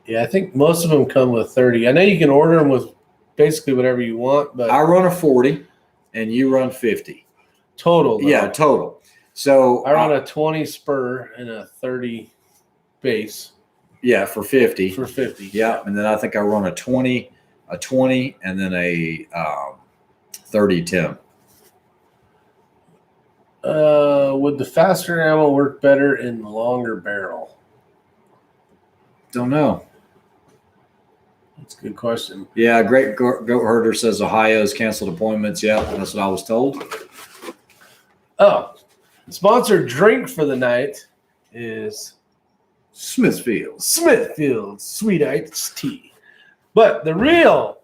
Yeah, I think most of them come with 30. I know you can order them with basically whatever you want, but I run a 40, and you run 50 total. Though. Yeah, total. So I run a 20 spur and a 30 base. Yeah, for 50. For 50. Yeah, and then I think I run a 20, and then a 30 Tim. Would the faster ammo work better in the longer barrel? Don't know. That's a good question. Yeah, Great Goat Herder says Ohio's canceled appointments. Yeah, that's what I was told. Oh, the sponsored drink for the night is Smithfield Sweet Iced Tea. But the real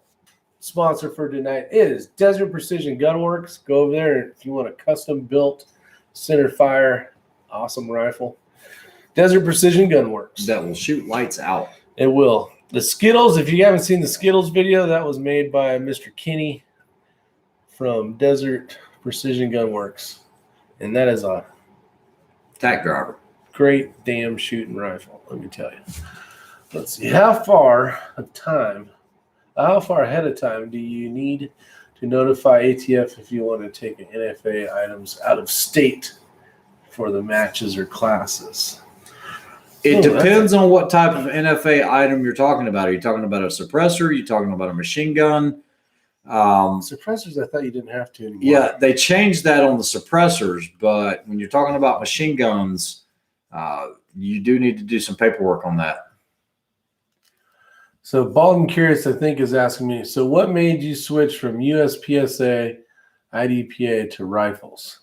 sponsor for tonight is Desert Precision Gunworks. Go over there if you want a custom built center fire, awesome rifle. Desert Precision Gunworks. That will shoot lights out. It will. The Skittles, if you haven't seen the Skittles video, that was made by Mr. Kinney from Desert Precision Gunworks. And that is a tack driver. Great damn shooting rifle, let me tell you. Let's see. How far ahead of time do you need to notify ATF if you want to take an NFA items out of state for the matches or classes? It depends on what type of NFA item you're talking about. Are you talking about a suppressor? Are you talking about a machine gun? Suppressors, I thought you didn't have to anymore. Yeah, they changed that on the suppressors, but when you're talking about machine guns, you do need to do some paperwork on that. So Bald and Curious, I think, is asking me, so what made you switch from USPSA, IDPA to rifles?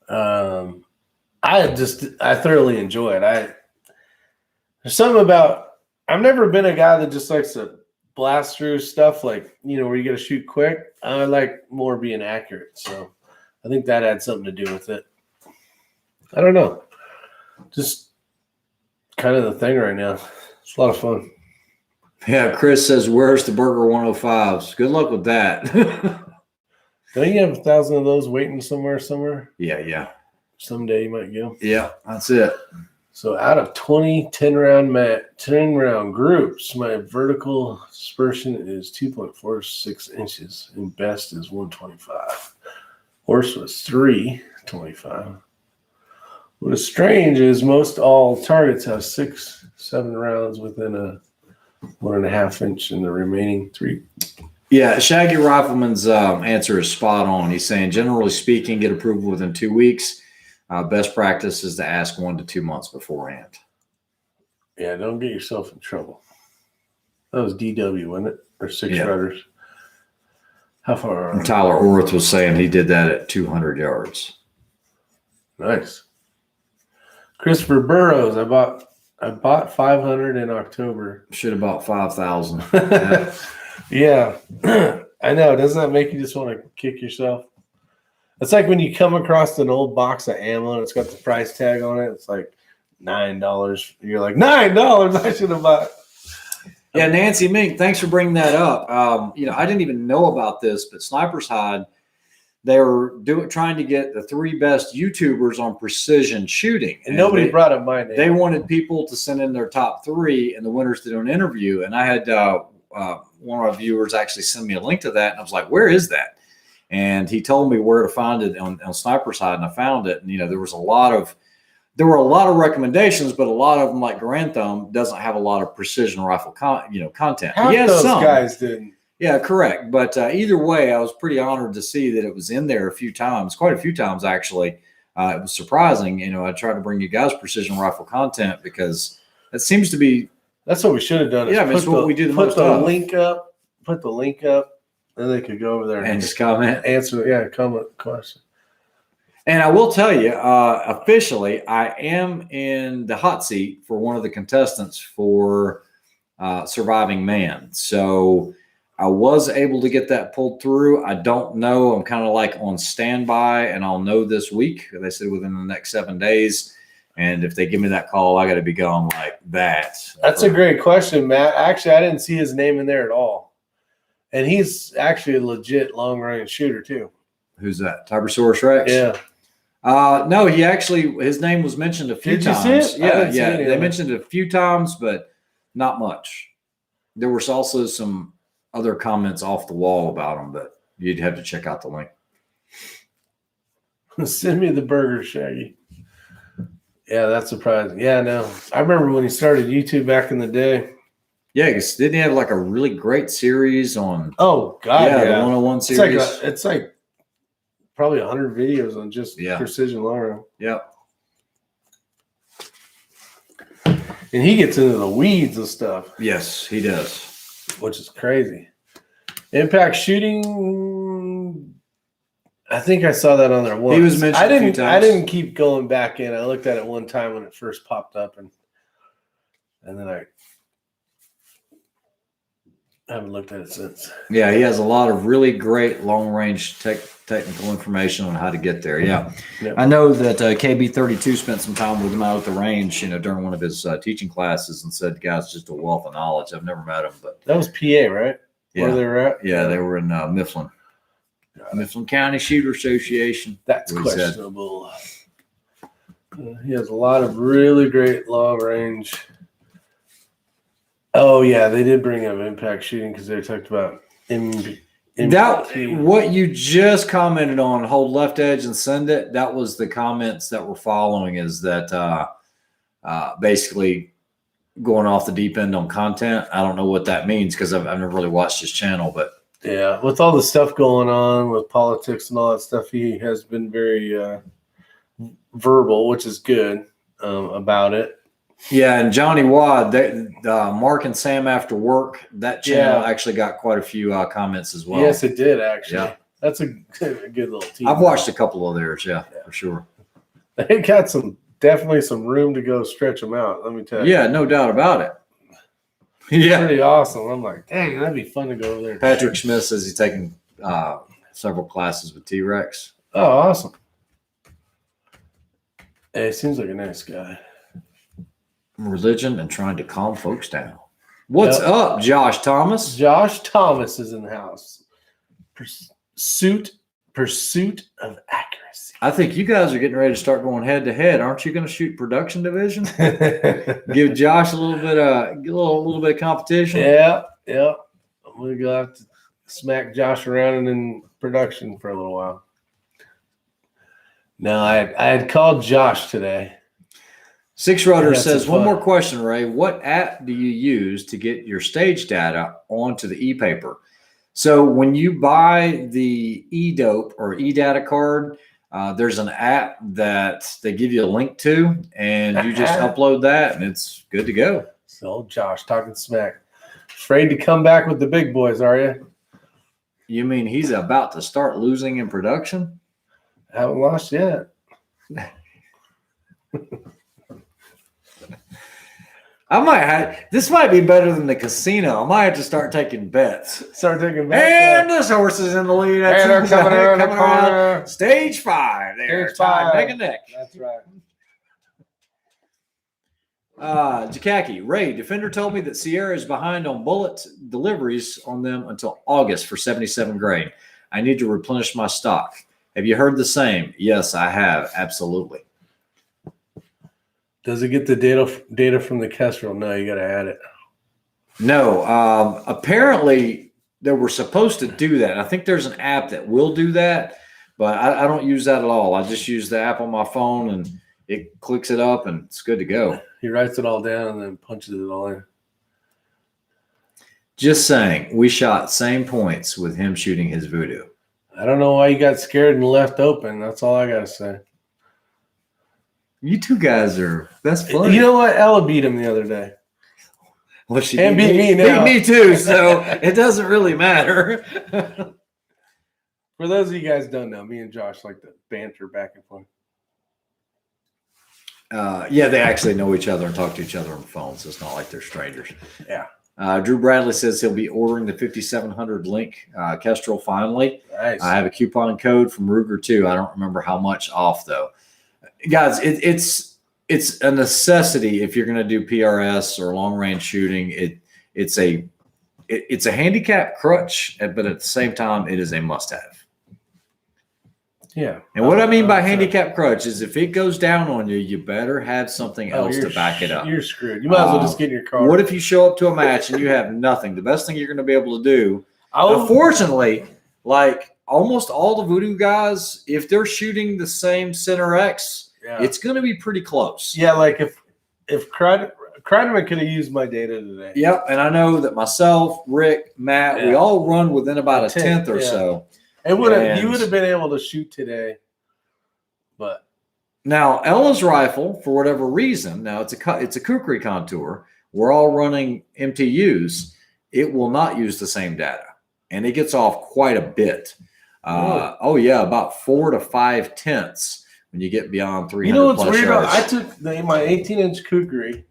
I thoroughly enjoy it. There's something about, I've never been a guy that just likes to blast through stuff like, where you got to shoot quick. I like more being accurate. So I think that had something to do with it. I don't know. Just kind of the thing right now. It's a lot of fun. Yeah, Chris says, where's the Burger 105s? Good luck with that. Don't you have 1,000 of those waiting somewhere? Yeah. Someday you might get them. Yeah, that's it. So out of 20 10-round groups, my vertical dispersion is 2.46 inches and best is 125. Worst was 325. What is strange is most all targets have 6-7 rounds within a 1.5 inch in the remaining 3. Yeah, Shaggy Rifleman's answer is spot on. He's saying, generally speaking, get approval within 2 weeks. Best practice is to ask 1 to 2 months beforehand. Yeah, don't get yourself in trouble. That was DW, wasn't it? Or 6 Yeah. rudders. How far? And Tyler Orth was saying he did that at 200 yards. Nice. Christopher Burrows, I bought 500 in October. Should have bought 5,000. Yeah. I know. Doesn't that make you just want to kick yourself? It's like when you come across an old box of ammo and it's got the price tag on it. It's like $9. You're like, $9? I should have bought. Yeah, Nancy Mink, thanks for bringing that up. I didn't even know about this, but Sniper's Hide, they were trying to get the 3 best YouTubers on precision shooting. And nobody brought up my name. They wanted people to send in their top 3 and the winners to do an interview. And I had one of our viewers actually send me a link to that. And I was like, where is that? And he told me where to find it on Sniper's Hide, and I found it. And, there were a lot of recommendations, but a lot of them, like Grantham, doesn't have a lot of precision rifle content. Half those guys didn't. Yeah, correct. But either way, I was pretty honored to see that it was in there quite a few times, actually. It was surprising. I try to bring you guys precision rifle content because it seemes to be. That's what we should have done. Yeah, that's what we do the most of. Put the link up, then they could go over there and just comment. Comment question. And I will tell you, officially, I am in the hot seat for one of the contestants for surviving man. So I was able to get that pulled through. I don't know. I'm kind of like on standby, and I'll know this week. They said within the next 7 days. And if they give me that call, I got to be gone like that. That's a great question, Matt. Actually, I didn't see his name in there at all. And he's actually a legit long-range shooter, too. Who's that? Tibersaurus Rex? Yeah. No, his name was mentioned a few times. Did you see it? Yeah. They mentioned it a few times, but not much. There was also some other comments off the wall about him, but you'd have to check out the link. Send me the burger, Shaggy. Yeah, that's surprising. Yeah, no. I remember when he started YouTube back in the day. Yeah, because didn't he have like a really great series on? Oh, God. Yeah, the 101 series. It's like probably 100 videos on just precision long range. Yep. And he gets into the weeds and stuff. Yes, he does. Which is crazy. Impact shooting. I think I saw that on there once. He was mentioned a few times. I didn't keep going back in. I looked at it one time when it first popped up, and then I haven't looked at it since. Yeah, he has a lot of really great long-range technical information on how to get there. Yeah. Yep. I know that KB32 spent some time with him out at the range, during one of his teaching classes, and said, "Guys, just a wealth of knowledge." I've never met him, but that was PA, right? Yeah, where they were at. Yeah, they were in Mifflin. Mifflin County Shooter Association. That's questionable. He has a lot of really great long range. Oh yeah, they did bring up impact shooting because they talked about what you just commented on. Hold left edge and send it. That was the comments that were following. Is that basically going off the deep end on content? I don't know what that means because I've never really watched his channel, but. Yeah, with all the stuff going on with politics and all that stuff, he has been very verbal, which is good about it. Yeah, and Johnny Wad, Mark and Sam After Work, that channel actually got quite a few comments as well. Yes, it did, actually. Yeah. That's a good little team. I've watched a couple of theirs, yeah, for sure. They got definitely some room to go stretch them out, let me tell you. Yeah, no doubt about it. Yeah, pretty awesome. I'm like, dang, that'd be fun to go over there. Patrick Smith says he's taking several classes with T-Rex. Oh, awesome. Hey, seems like a nice guy. Religion and trying to calm folks down. What's up, Josh Thomas? Josh Thomas is in the house. Pursuit of accuracy. I think you guys are getting ready to start going head to head. Aren't you going to shoot production division? Give Josh a little bit of competition. Yeah. We're gonna have to smack Josh around in production for a little while. No, I had called Josh today. Six Rudder says, one more question, Ray. What app do you use to get your stage data onto the e-paper? So when you buy the e-dope or e-data card, there's an app that they give you a link to, and you just upload that, and it's good to go. So Josh talking smack. Afraid to come back with the big boys, are you? You mean he's about to start losing in production? Haven't lost yet. This might be better than the casino. I might have to start taking bets. And this horse is in the lead. And they're coming around. Stage 5. There. Stage 5. Neck and neck. That's right. Jakaki, Ray, Defender told me that Sierra is behind on bullet deliveries on them until August for 77 grain. I need to replenish my stock. Have you heard the same? Yes, I have. Absolutely. Does it get the data from the Kestrel? No, you got to add it. No. Apparently, they were supposed to do that. I think there's an app that will do that, but I don't use that at all. I just use the app on my phone, and it clicks it up, and it's good to go. He writes it all down and then punches it all in. Just saying, we shot same points with him shooting his voodoo. I don't know why you got scared and left open. That's all I got to say. You two guys that's funny. You know what? Ella beat him the other day. Well, she beat me now. Beat me too, so it doesn't really matter. For those of you guys who don't know, me and Josh like to banter back and forth. Yeah, they actually know each other and talk to each other on the phone, so it's not like they're strangers. Yeah. Drew Bradley says he'll be ordering the 5700 Link Kestrel finally. Nice. I have a coupon code from Ruger too. I don't remember how much off though. Guys, it's a necessity if you're going to do PRS or long range shooting. It's a handicap crutch, but at the same time, it is a must have. Yeah. And what I mean by handicap crutch is if it goes down on you, you better have something else to back it up. You're screwed. You might as well just get in your car. What if you show up to a match and you have nothing? The best thing you're going to be able to do, unfortunately, like almost all the Voodoo guys, if they're shooting the same Center X, it's going to be pretty close. Yeah, like if Kreiderman could have used my data today. Yep, and I know that myself, Rick, Matt, we all run within about a tenth or so. You would have been able to shoot today, but now Ella's rifle, for whatever reason, now it's a Kukri contour. We're all running MTUs. It will not use the same data, and it gets off quite a bit. About 4 to 5 tenths when you get beyond 300. You know what's weird? yards. I took my 18-inch Kukri,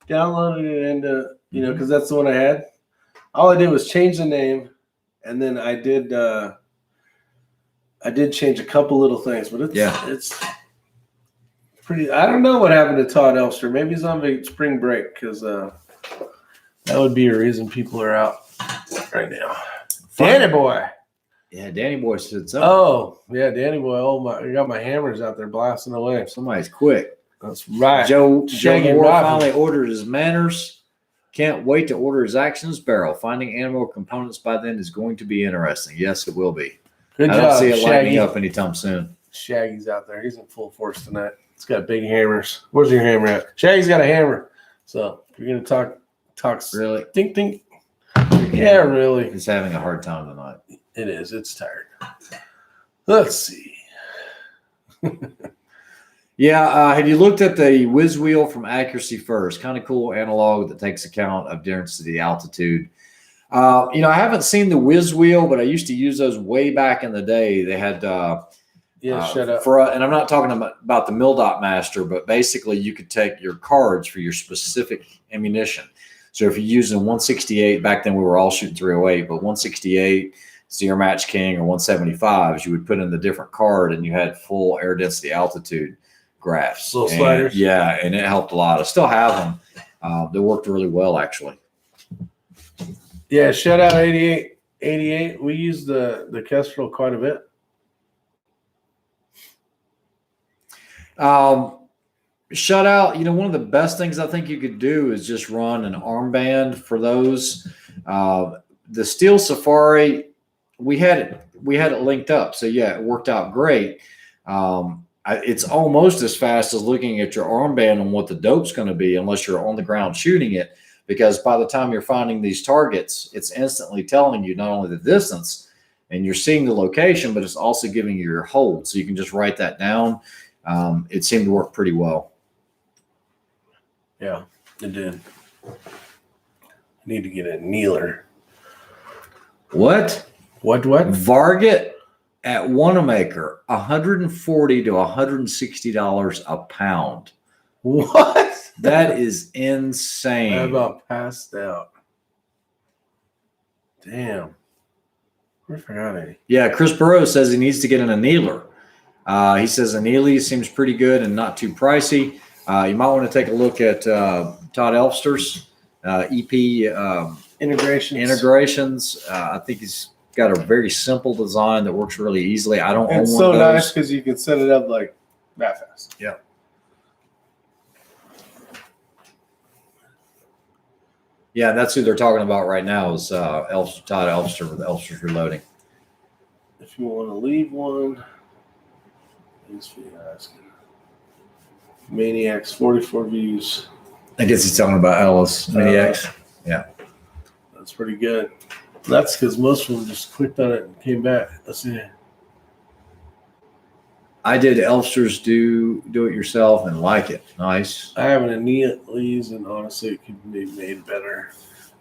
downloaded it into because that's the one I had. All I did was change the name, and then I did change a couple little things, but it's pretty. I don't know what happened to Todd Elster. Maybe he's on spring break because that would be a reason people are out right now. Danny boy. Yeah, Danny boy said something. Oh, yeah, Danny boy. Oh my! I got my hammers out there blasting away. Somebody's quick. That's right. Joe Moore finally ordered his manners. Can't wait to order his Actions barrel. Finding animal components by then is going to be interesting. Yes, it will be. Good job. I don't see it lighting Shaggy. up anytime soon. Shaggy's out there. He's in full force tonight. He's got big hammers. Where's your hammer at? Shaggy's got a hammer. So if you're gonna talk Really? Think. Yeah, really. He's having a hard time tonight. It is. It's tired. Let's see. Have you looked at the whiz wheel from Accuracy First? Kind of cool analog that takes account of difference to the altitude. I haven't seen the whiz wheel, but I used to use those way back in the day. They had shut up. And I'm not talking about the MilDot Master, but basically you could take your cards for your specific ammunition. So if you're using 168, back then we were all shooting 308, but 168, Sierra Match King, or 175s, you would put in the different card and you had full air density altitude graphs. Little sliders. Yeah, and it helped a lot. I still have them. They worked really well, actually. Yeah, shout out 88. We use the Kestrel quite a bit. Shut out, one of the best things I think you could do is just run an armband for those. The Steel Safari, we had it linked up. So yeah, it worked out great. It's almost as fast as looking at your armband and what the dope's going to be, unless you're on the ground shooting it, because by the time you're finding these targets, it's instantly telling you not only the distance and you're seeing the location, but it's also giving you your hold. So you can just write that down. It seemed to work pretty well. Yeah, it did. I need to get a kneeler. What? What? Varget at Wanamaker, $140 to $160 a pound. What? That is insane. I about passed out. Damn. I forgot any. Yeah, Chris Burrows says he needs to get an annealer. He says annealing seems pretty good and not too pricey. You might want to take a look at Todd Elfster's EP integrations. I think he's got a very simple design that works really easily. I don't own one of those. It's so nice because you can set it up like that fast. Yeah. Yeah, that's who they're talking about right now is Todd Elfster with Elfster's Reloading. If you want to leave one, thanks for asking. Maniacs, 44 views. I guess he's talking about Ellis Maniacs. Yeah. That's pretty good. That's because most of them just clicked on it and came back. Let's see. I did Elfster's do it yourself and like it. Nice. I have an Annealy's, and honestly, it could be made better.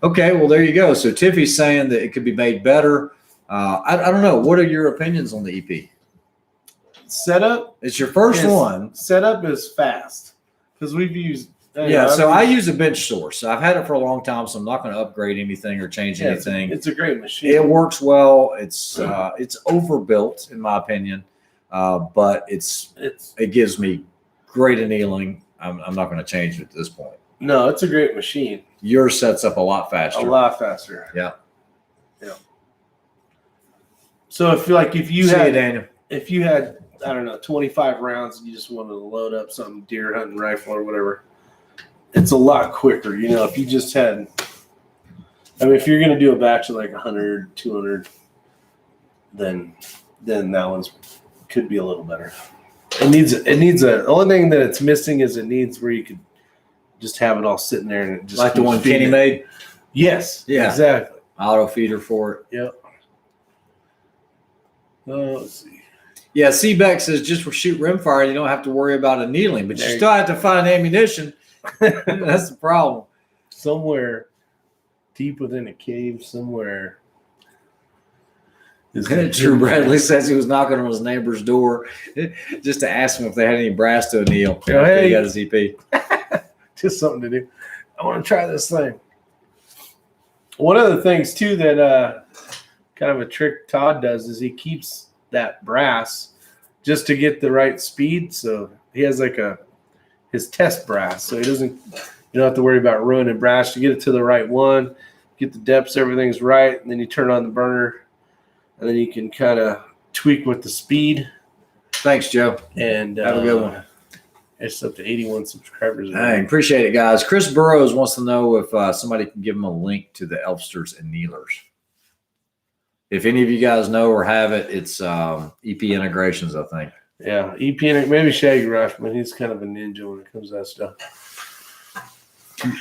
Okay, well, there you go. So Tiffy's saying that it could be made better. I don't know. What are your opinions on the EP? Setup. It's your first one. Setup is fast because we've used Yeah, so I use a bench source. I've had it for a long time, so I'm not going to upgrade anything or change anything. It's a great machine. It works well. It's overbuilt in my opinion, but it gives me great annealing. I'm not going to change it at this point. No, it's a great machine. Yours sets up a lot faster. A lot faster. Yeah. Yeah. So if you had I don't know 25 rounds and you just wanted to load up some deer hunting rifle or whatever, it's a lot quicker. You know, if you just had, I mean, if you're going to do a batch of like 100, 200, then that one's could be a little better. It needs the only thing that it's missing is it needs where you could just have it all sitting there and it just like the one Kenny made. Yes. Yeah. Exactly. Auto feeder for it. Yep. Let's see. Yeah, Seebeck says just for shoot rimfire, you don't have to worry about annealing, but you still have to find ammunition. That's the problem. Somewhere deep within a cave, somewhere. Drew Bradley says he was knocking on his neighbor's door just to ask him if they had any brass to anneal. Hey, he got his EP. Just something to do. I want to try this thing. One of the things too that kind of a trick Todd does is he keeps that brass just to get the right speed. So he has like his test brass, so you don't have to worry about ruining brass to get it to the right one, get the depths, everything's right, and then you turn on the burner, and then you can kind of tweak with the speed. Thanks, Joe. And have a good one. It's up to 81 subscribers. I appreciate it, guys. Chris Burrows wants to know if somebody can give him a link to the Elfsters and Nealers. If any of you guys know or have it, it's EP Integrations, I think. Yeah, EP, maybe Shaggy Rushman. He's kind of a ninja when it comes to that stuff.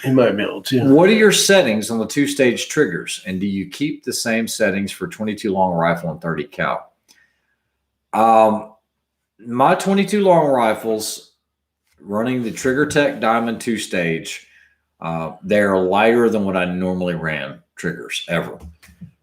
He might be able to. What are your settings on the 2-stage triggers? And do you keep the same settings for 22 long rifle and 30 cal? My 22 long rifles running the Trigger Tech Diamond 2-stage, they're lighter than what I normally ran triggers ever.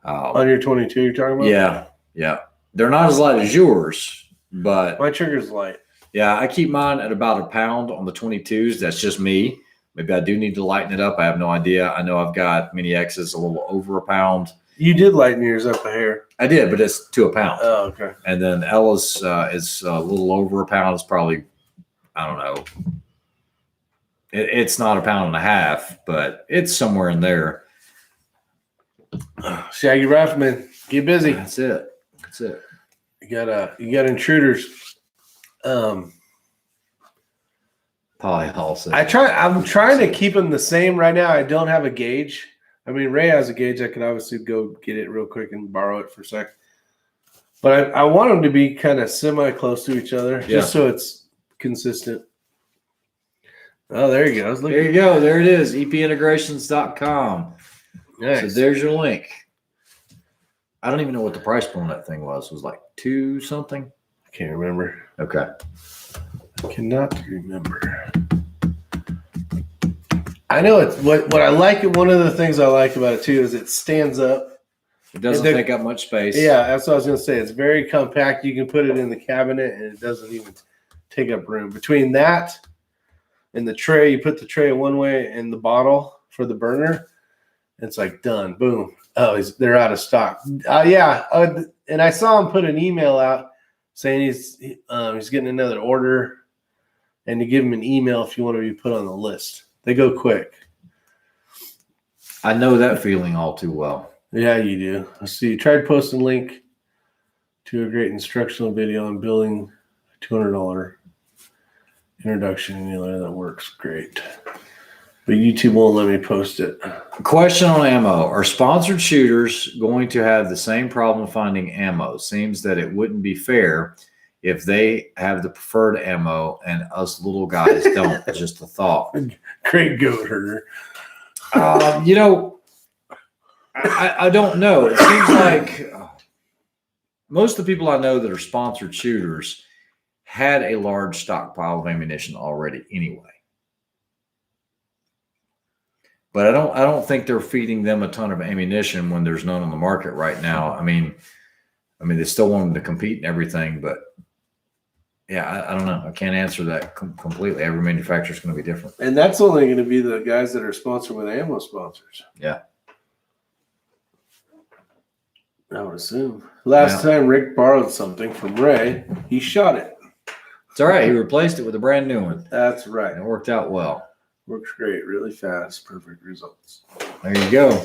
On your 22 you're talking about? Yeah. They're not as light as yours, but my trigger's light. Yeah, I keep mine at about a pound on the 22s. That's just me. Maybe I do need to lighten it up. I have no idea. I know I've got Mini X's a little over a pound. You did lighten yours up a hair. I did, but it's to a pound. Oh, okay. And then Ella's is a little over a pound. It's probably, I don't know. It's not a pound and a half, but it's somewhere in there. Shaggy Ruffman, get busy. That's it. You got intruders. Polyhall. I'm trying to keep them the same right now. I don't have a gauge. I mean, Ray has a gauge. I could obviously go get it real quick and borrow it for a sec. But I want them to be kind of semi close to each other, just so it's consistent. Oh, there you go. There you go. There it is. EPintegrations.com. Nice. So there's your link. I don't even know what the price point on that thing was. It was like $2 something. I can't remember. Okay. I cannot remember. I know it's what I like. One of the things I like about it too is it stands up. It doesn't take up much space. Yeah, that's what I was going to say. It's very compact. You can put it in the cabinet and it doesn't even take up room. Between that and the tray, you put the tray one way and the bottle for the burner. It's like done. Boom. Oh, they're out of stock. And I saw him put an email out saying he's getting another order, and to give him an email if you want to be put on the list. They go quick. I know that feeling all too well. Yeah, you do. Let's see. Tried posting a link to a great instructional video on building a $200 introduction annealer. That works great. But YouTube won't let me post it. Question on ammo. Are sponsored shooters going to have the same problem finding ammo? Seems that it wouldn't be fair if they have the preferred ammo and us little guys don't. Just a thought. Great goat herder. I don't know. It seems like most of the people I know that are sponsored shooters had a large stockpile of ammunition already anyway. But I don't think they're feeding them a ton of ammunition when there's none on the market right now. I mean, they still want them to compete and everything, but Yeah, I don't know. I can't answer that completely. Every manufacturer is going to be different. And that's only going to be the guys that are sponsored with ammo sponsors. Yeah. I would assume. Last time Rick borrowed something from Ray, he shot it. It's all right. He replaced it with a brand new one. That's right. And it worked out well. Works great. Really fast. Perfect results. There you go.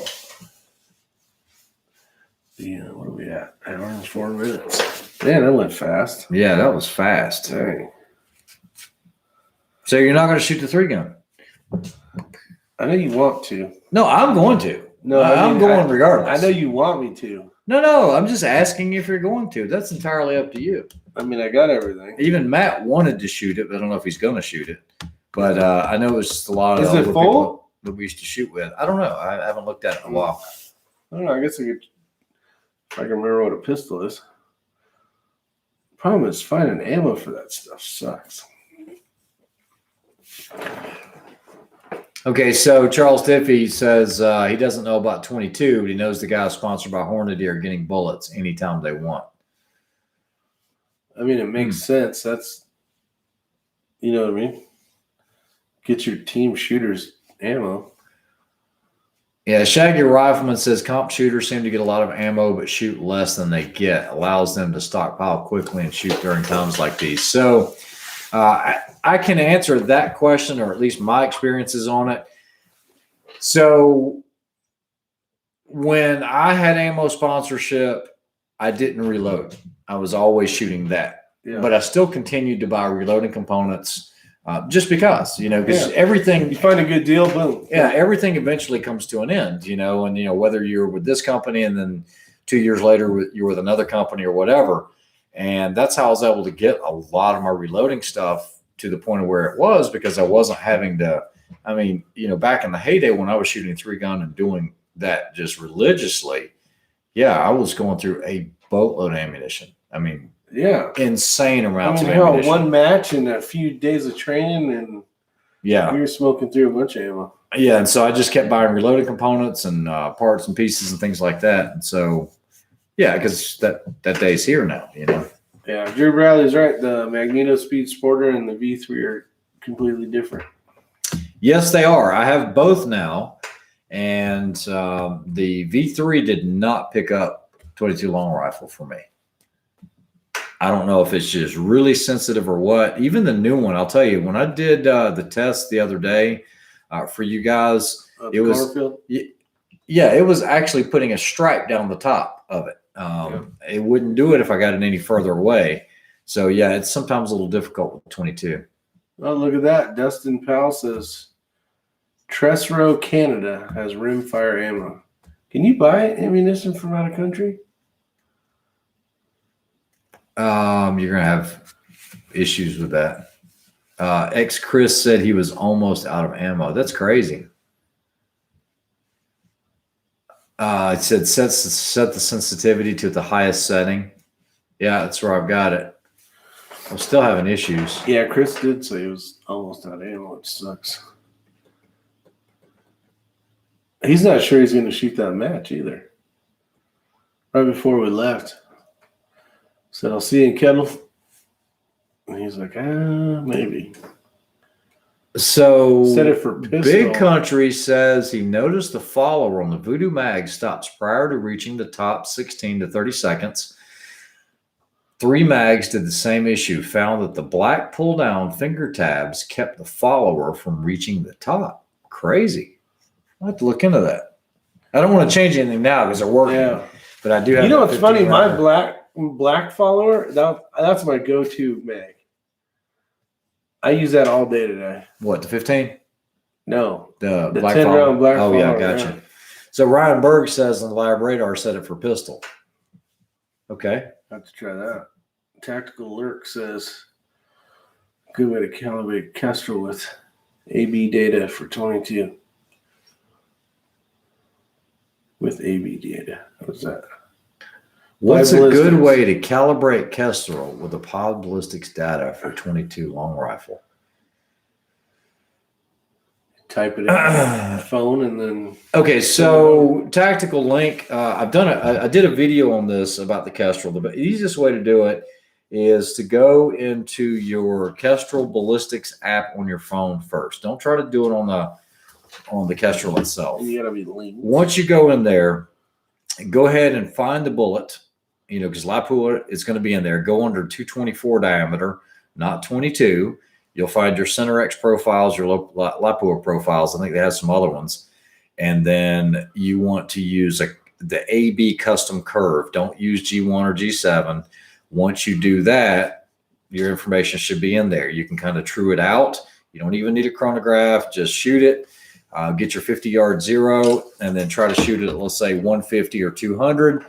Yeah, what are we at? An hour and 4 minutes. Man, that went fast. Yeah, that was fast. Dang. So you're not going to shoot the 3-gun? I know you want to. No, I'm going to. No, I'm going regardless. I know you want me to. No, I'm just asking if you're going to. That's entirely up to you. I mean, I got everything. Even Matt wanted to shoot it, but I don't know if he's going to shoot it. But I know it's just a lot of Is it full? That we used to shoot with. I don't know. I haven't looked at it in a while. I don't know. I guess I could, if I can remember what a pistol is. Problem is finding ammo for that stuff sucks. Okay, so Charles Diffie says he doesn't know about 22, but he knows the guys sponsored by Hornady are getting bullets anytime they want. I mean, it makes sense. That's, you know what I mean? Get your team shooters ammo. Yeah, Shaggy Rifleman says comp shooters seem to get a lot of ammo but shoot less than they get. Allows them to stockpile quickly and shoot during times like these. So I can answer that question, or at least my experiences on it. So when I had ammo sponsorship, I didn't reload. I was always shooting that. Yeah. But I still continued to buy reloading components just because, because everything. You find a good deal, boom. Yeah, everything eventually comes to an end, and, whether you're with this company and then 2 years later you're with another company or whatever. And that's how I was able to get a lot of my reloading stuff to the point of where it was, because I wasn't having to, back in the heyday when I was shooting 3-gun and doing that just religiously, I was going through a boatload of ammunition. Insane amounts of ammunition. One match and a few days of training, and you're smoking through a bunch of ammo. Yeah, and so I just kept buying reloading components and parts and pieces and things like that. And so, because that day's here now, Yeah, Drew Bradley's right. The Magneto Speed Sporter and the V3 are completely different. Yes, they are. I have both now, and the V3 did not pick up 22 long rifle for me. I don't know if it's just really sensitive or what. Even the new one, I'll tell you, when I did the test the other day for you guys, it was it was actually putting a stripe down the top of it. It wouldn't do it if I got it any further away. So it's sometimes a little difficult with 22. Oh, look at that. Dustin Powell says Tresro, Canada has rimfire ammo. Can you buy ammunition from out of country? You're gonna have issues with that. Ex Chris said he was almost out of ammo. That's crazy. It said set the sensitivity to the highest setting. Yeah, that's where I've got it. I'm still having issues. Yeah, Chris did say he was almost out of ammo, which sucks. He's not sure he's going to shoot that match either. Right before we left, said, "I'll see you in Kettle." And he's like, maybe. So set it for pistol. Big Country says he noticed the follower on the Voodoo mag stops prior to reaching the top 16 to 30 seconds. 3 mags did the same issue, found that the black pull down finger tabs kept the follower from reaching the top. Crazy. I'll have to look into that. I don't want to change anything now because they're working, but I do have. What's funny? My black follower, that's my go-to mag. I use that all day today. What, the 15? No. The black 10-round black follower. Oh, yeah, gotcha. Yeah. So Ryan Berg says on the live radar, set it for pistol. Okay. I have to try that. Tactical Lurk says, good way to calibrate Kestrel with AB data for 22. With AB data. What's that? What's a good way to calibrate Kestrel with a pod ballistics data for 22 long rifle? Type it in on the phone and then. Okay, so Tactical Link. I did a video on this about the Kestrel. The easiest way to do it is to go into your Kestrel Ballistics app on your phone first. Don't try to do it on the Kestrel itself. And you gotta be lean. Once you go in there, go ahead and find the bullet, because Lapua is going to be in there. Go under 224 diameter, not 22. You'll find your Center X profiles, your Lapua profiles. I think they have some other ones. And then you want to use the AB custom curve. Don't use G1 or G7. Once you do that, your information should be in there. You can kind of true it out. You don't even need a chronograph. Just shoot it. Get your 50-yard zero, and then try to shoot it at, let's say, 150 or 200.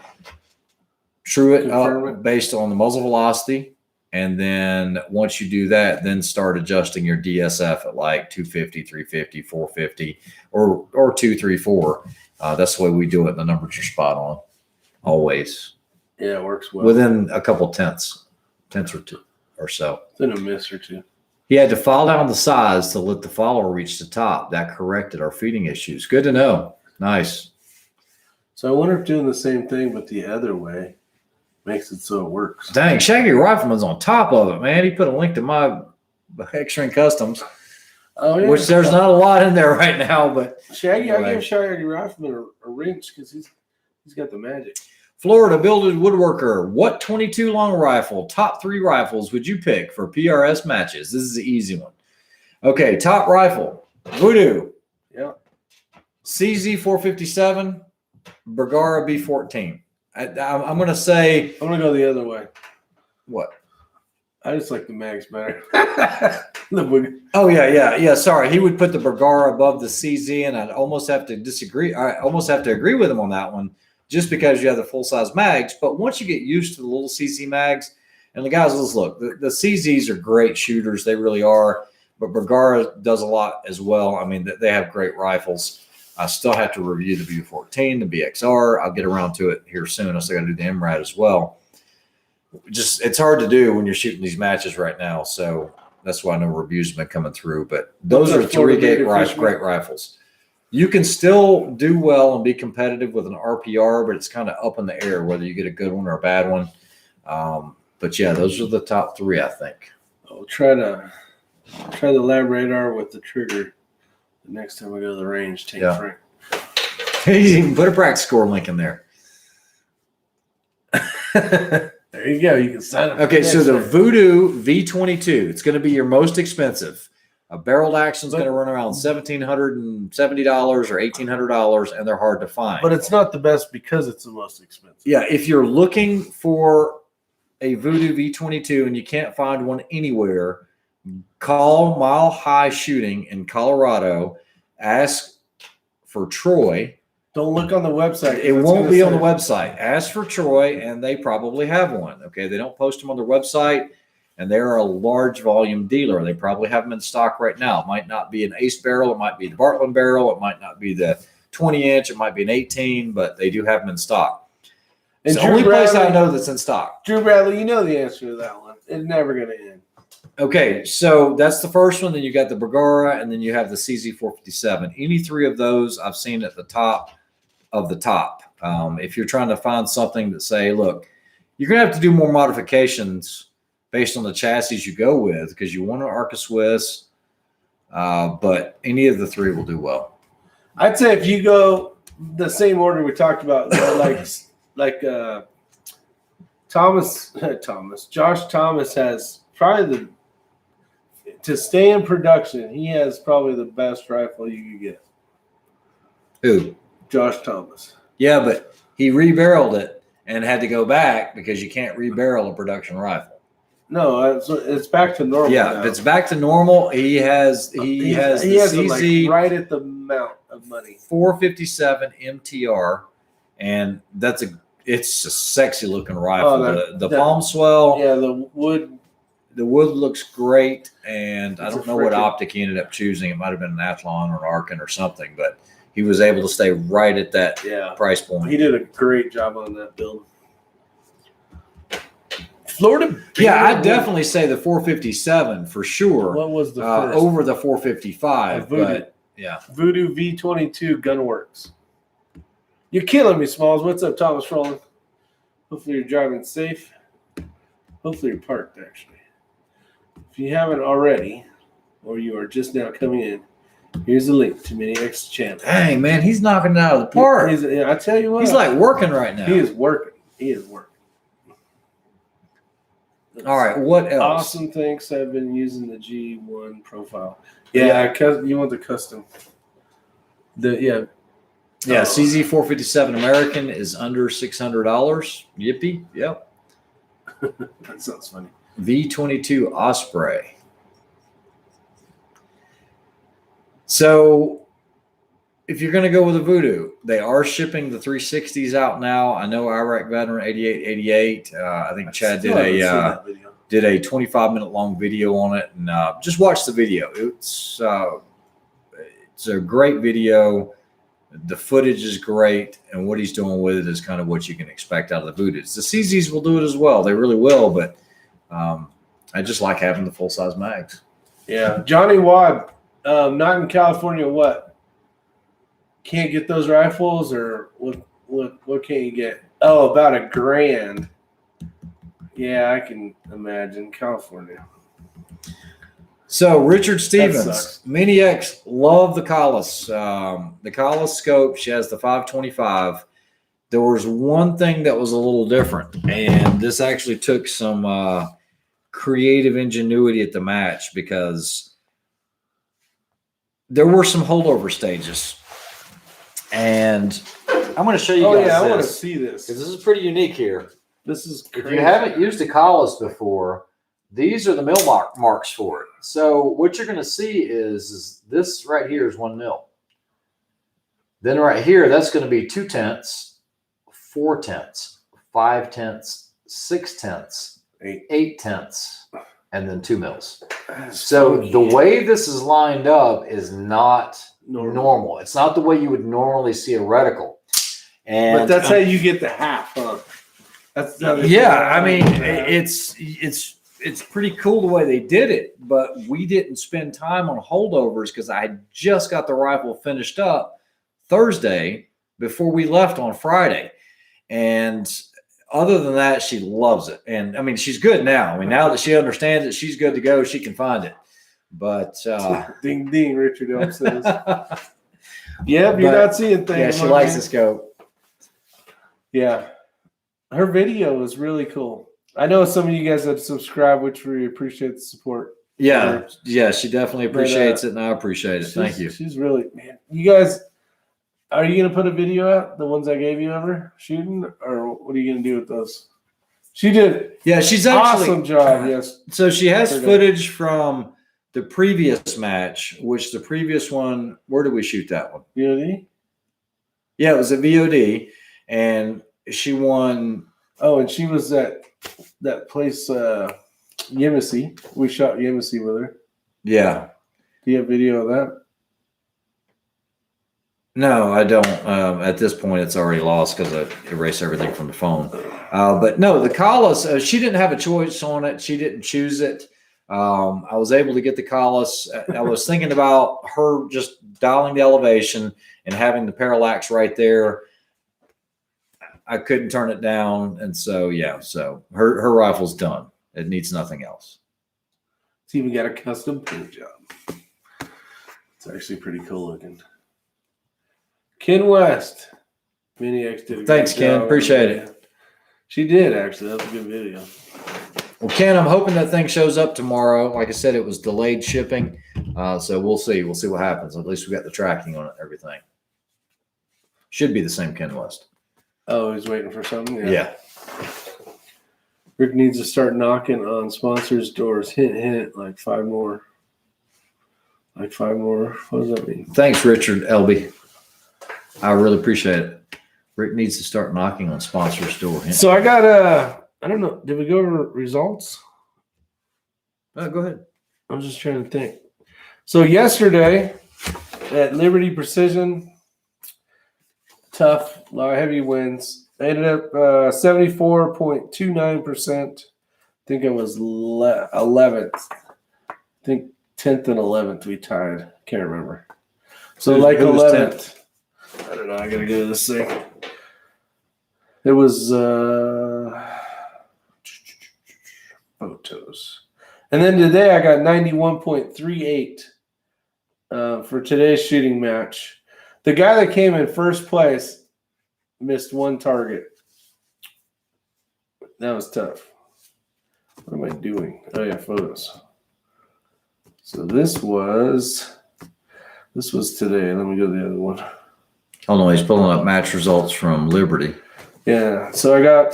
True it up based on the muzzle velocity. And then once you do that, then start adjusting your DSF at like 250, 350, 450, or 234. That's the way we do it. The numbers are spot on, always. Yeah, it works well. Within a couple tenths or two or so. Within a miss or two. He had to file down the size to let the follower reach the top. That corrected our feeding issues. Good to know. Nice. So I wonder if doing the same thing but the other way makes it so it works. Dang, Shaggy Rifleman's on top of it, man. He put a link to my X-Ring Customs, which there's not a lot in there right now. But Shaggy, anyway. I give Shaggy Rifleman a wrench because he's got the magic. Florida Builded Woodworker. What 22 long rifle, top 3 rifles would you pick for PRS matches? This is the easy one. Okay, top rifle, Voodoo. Yeah. CZ 457, Bergara B14. I'm going to say. I'm going to go the other way. What? I just like the mags better. Oh, yeah. Sorry. He would put the Bergara above the CZ, and I'd almost have to disagree. I almost have to agree with him on that one just because you have the full-size mags. But once you get used to the little CZ mags, and the guys, let's look. The CZs are great shooters. They really are. But Bergara does a lot as well. I mean, they have great rifles. I still have to review the B14, the BXR. I'll get around to it here soon. I still got to do the MRAD as well. Just it's hard to do when you're shooting these matches right now. So that's why no reviews have been coming through. But those are 3 great rifles. You can still do well and be competitive with an RPR, but it's kind of up in the air whether you get a good one or a bad one. But yeah, those are the top 3, I think. I'll try the lab radar with the trigger. The next time we go to the range, take Frank. You even put a practice score link in there. There you go. You can sign up. Okay, so the Voodoo V22, it's going to be your most expensive. A barreled action is going to run around $1,770 or $1,800, and they're hard to find. But it's not the best because it's the most expensive. Yeah, if you're looking for a Voodoo V22 and you can't find one anywhere, call Mile High Shooting in Colorado. Ask for Troy. Don't look on the website. It won't be on the website. Ask for Troy, and they probably have one. Okay, they don't post them on their website, and they're a large volume dealer. They probably have them in stock right now. It might not be an Ace barrel. It might be the Bartland barrel. It might not be the 20-inch. It might be an 18, but they do have them in stock. It's the only place I know that's in stock. Drew Bradley, you know the answer to that one. It's never going to end. Okay, so that's the first one. Then you got the Bergara, and then you have the CZ457. Any 3 of those I've seen at the top of the top. If you're trying to find something that say, look, you're going to have to do more modifications based on the chassis you go with because you want an Arca Swiss, but any of the 3 will do well. I'd say if you go the same order we talked about, like Josh Thomas has probably to stay in production, he has probably the best rifle you could get. Who? Josh Thomas. Yeah, but he rebarreled it and had to go back because you can't rebarrel a production rifle. No, it's back to normal. Yeah, now. if it's back to normal, he has the CZ like right at the amount of money. 457 MTR, and it's a sexy looking rifle. The palm swell. Yeah, the wood looks great, and I don't know what optic he ended up choosing. It might have been an Athlon or an Arkin or something, but he was able to stay right at that price point. He did a great job on that build. Florida. Yeah, I'd definitely say the 457 for sure. What was the first? Over the 455, but yeah. Voodoo V22 Gunworks. You're killing me, Smalls. What's up, Thomas Rowland? Hopefully you're driving safe. Hopefully you're parked, actually. If you haven't already, or you are just now coming in, here's the link to Mini-X's channel. Dang, man, he's knocking it out of the park. I tell you what. He's like working right now. He is working. He is working. All right, what else? Awesome, thanks. I've been using the G1 profile. Yeah, you want the custom. Yeah, CZ457 American is under $600. Yippee. Yep. That sounds funny. V22 Osprey. So if you're going to go with a Voodoo, they are shipping the 360s out now. I know Iraq Veteran 8888. I think Chad did a 25-minute long video on it, and just watch the video. It's a great video. The footage is great, and what he's doing with it is kind of what you can expect out of the Voodoos. The CZs will do it as well. They really will, but I just like having the full-size mags. Yeah. Johnny Wad, not in California, what? Can't get those rifles, or what can you get? Oh, about $1,000. Yeah, I can imagine. California. So Richard Stevens, Mini-X, love the Collis. The Collis scope, she has the 525. There was one thing that was a little different, and this actually took some creative ingenuity at the match, because there were some holdover stages. And I'm going to show you guys this. I want to see this. Because this is pretty unique here. This is crazy. If you haven't used a Collis before, these are the mil marks for it. So what you're going to see is this right here is 1 mil. Then right here, that's going to be 2/10, 4/10, 5/10, 6/10, 8/10, and then 2 mils. So the way this is lined up is not normal. It's not the way you would normally see a reticle. And but that's how you get the half, huh? That's I mean, it's pretty cool the way they did it, but we didn't spend time on holdovers because I had just got the rifle finished up Thursday before we left on Friday. And other than that, she loves it. And I mean, she's good now. I mean, now that she understands it, she's good to go. She can find it. But ding ding, Richard Elm says. Yep, you're not seeing things. Yeah, she likes the scope. Yeah. Her video was really cool. I know some of you guys have subscribed, which we appreciate the support. Yeah, she definitely appreciates it, and I appreciate it. Thank you. She's really, man. You guys, are you going to put a video out, the ones I gave you ever shooting, or what are you going to do with those? She did. Yeah, she's actually awesome job. Yes. So she has footage from the previous match, which the previous one, where did we shoot that one? VOD? Yeah, it was a VOD, and she won. Oh, and she was at that place, Yemisi. We shot Yemisi with her. Yeah. Do you have video of that? No, I don't. At this point, it's already lost because I erased everything from the phone. But no, the Collis, she didn't have a choice on it. She didn't choose it. I was able to get the Collis. I was thinking about her just dialing the elevation and having the parallax right there. I couldn't turn it down. And so, yeah, so her rifle's done. It needs nothing else. It's even got a custom paint job. It's actually pretty cool looking. Ken West. Mini-X did a good Thanks, Ken. job. Appreciate it. She did, actually. That was a good video. Well, Ken, I'm hoping that thing shows up tomorrow. Like I said, it was delayed shipping. So we'll see. We'll see what happens. At least we got the tracking on it and everything. Should be the same Ken West. Oh, he's waiting for something? Yeah. Rick needs to start knocking on sponsors' doors. Hint, hint, like 5 more. Like 5 more. What does that mean? Thanks, Richard Elby. I really appreciate it. Rick needs to start knocking on sponsors' doors. So I got I don't know. Did we go over results? Go ahead. I'm just trying to think. So yesterday at Liberty Precision, tough, a lot of heavy wins. I ended up 74.29%. I think I was 11th. I think 10th and 11th we tied. Can't remember. So like 11th. I don't know. I got to go to this thing. It was photos. And then today I got 91.38 for today's shooting match. The guy that came in first place missed one target. That was tough. What am I doing? Oh yeah, photos. So this was today. Let me go to the other one. Oh no, he's pulling up match results from Liberty. Yeah, so I got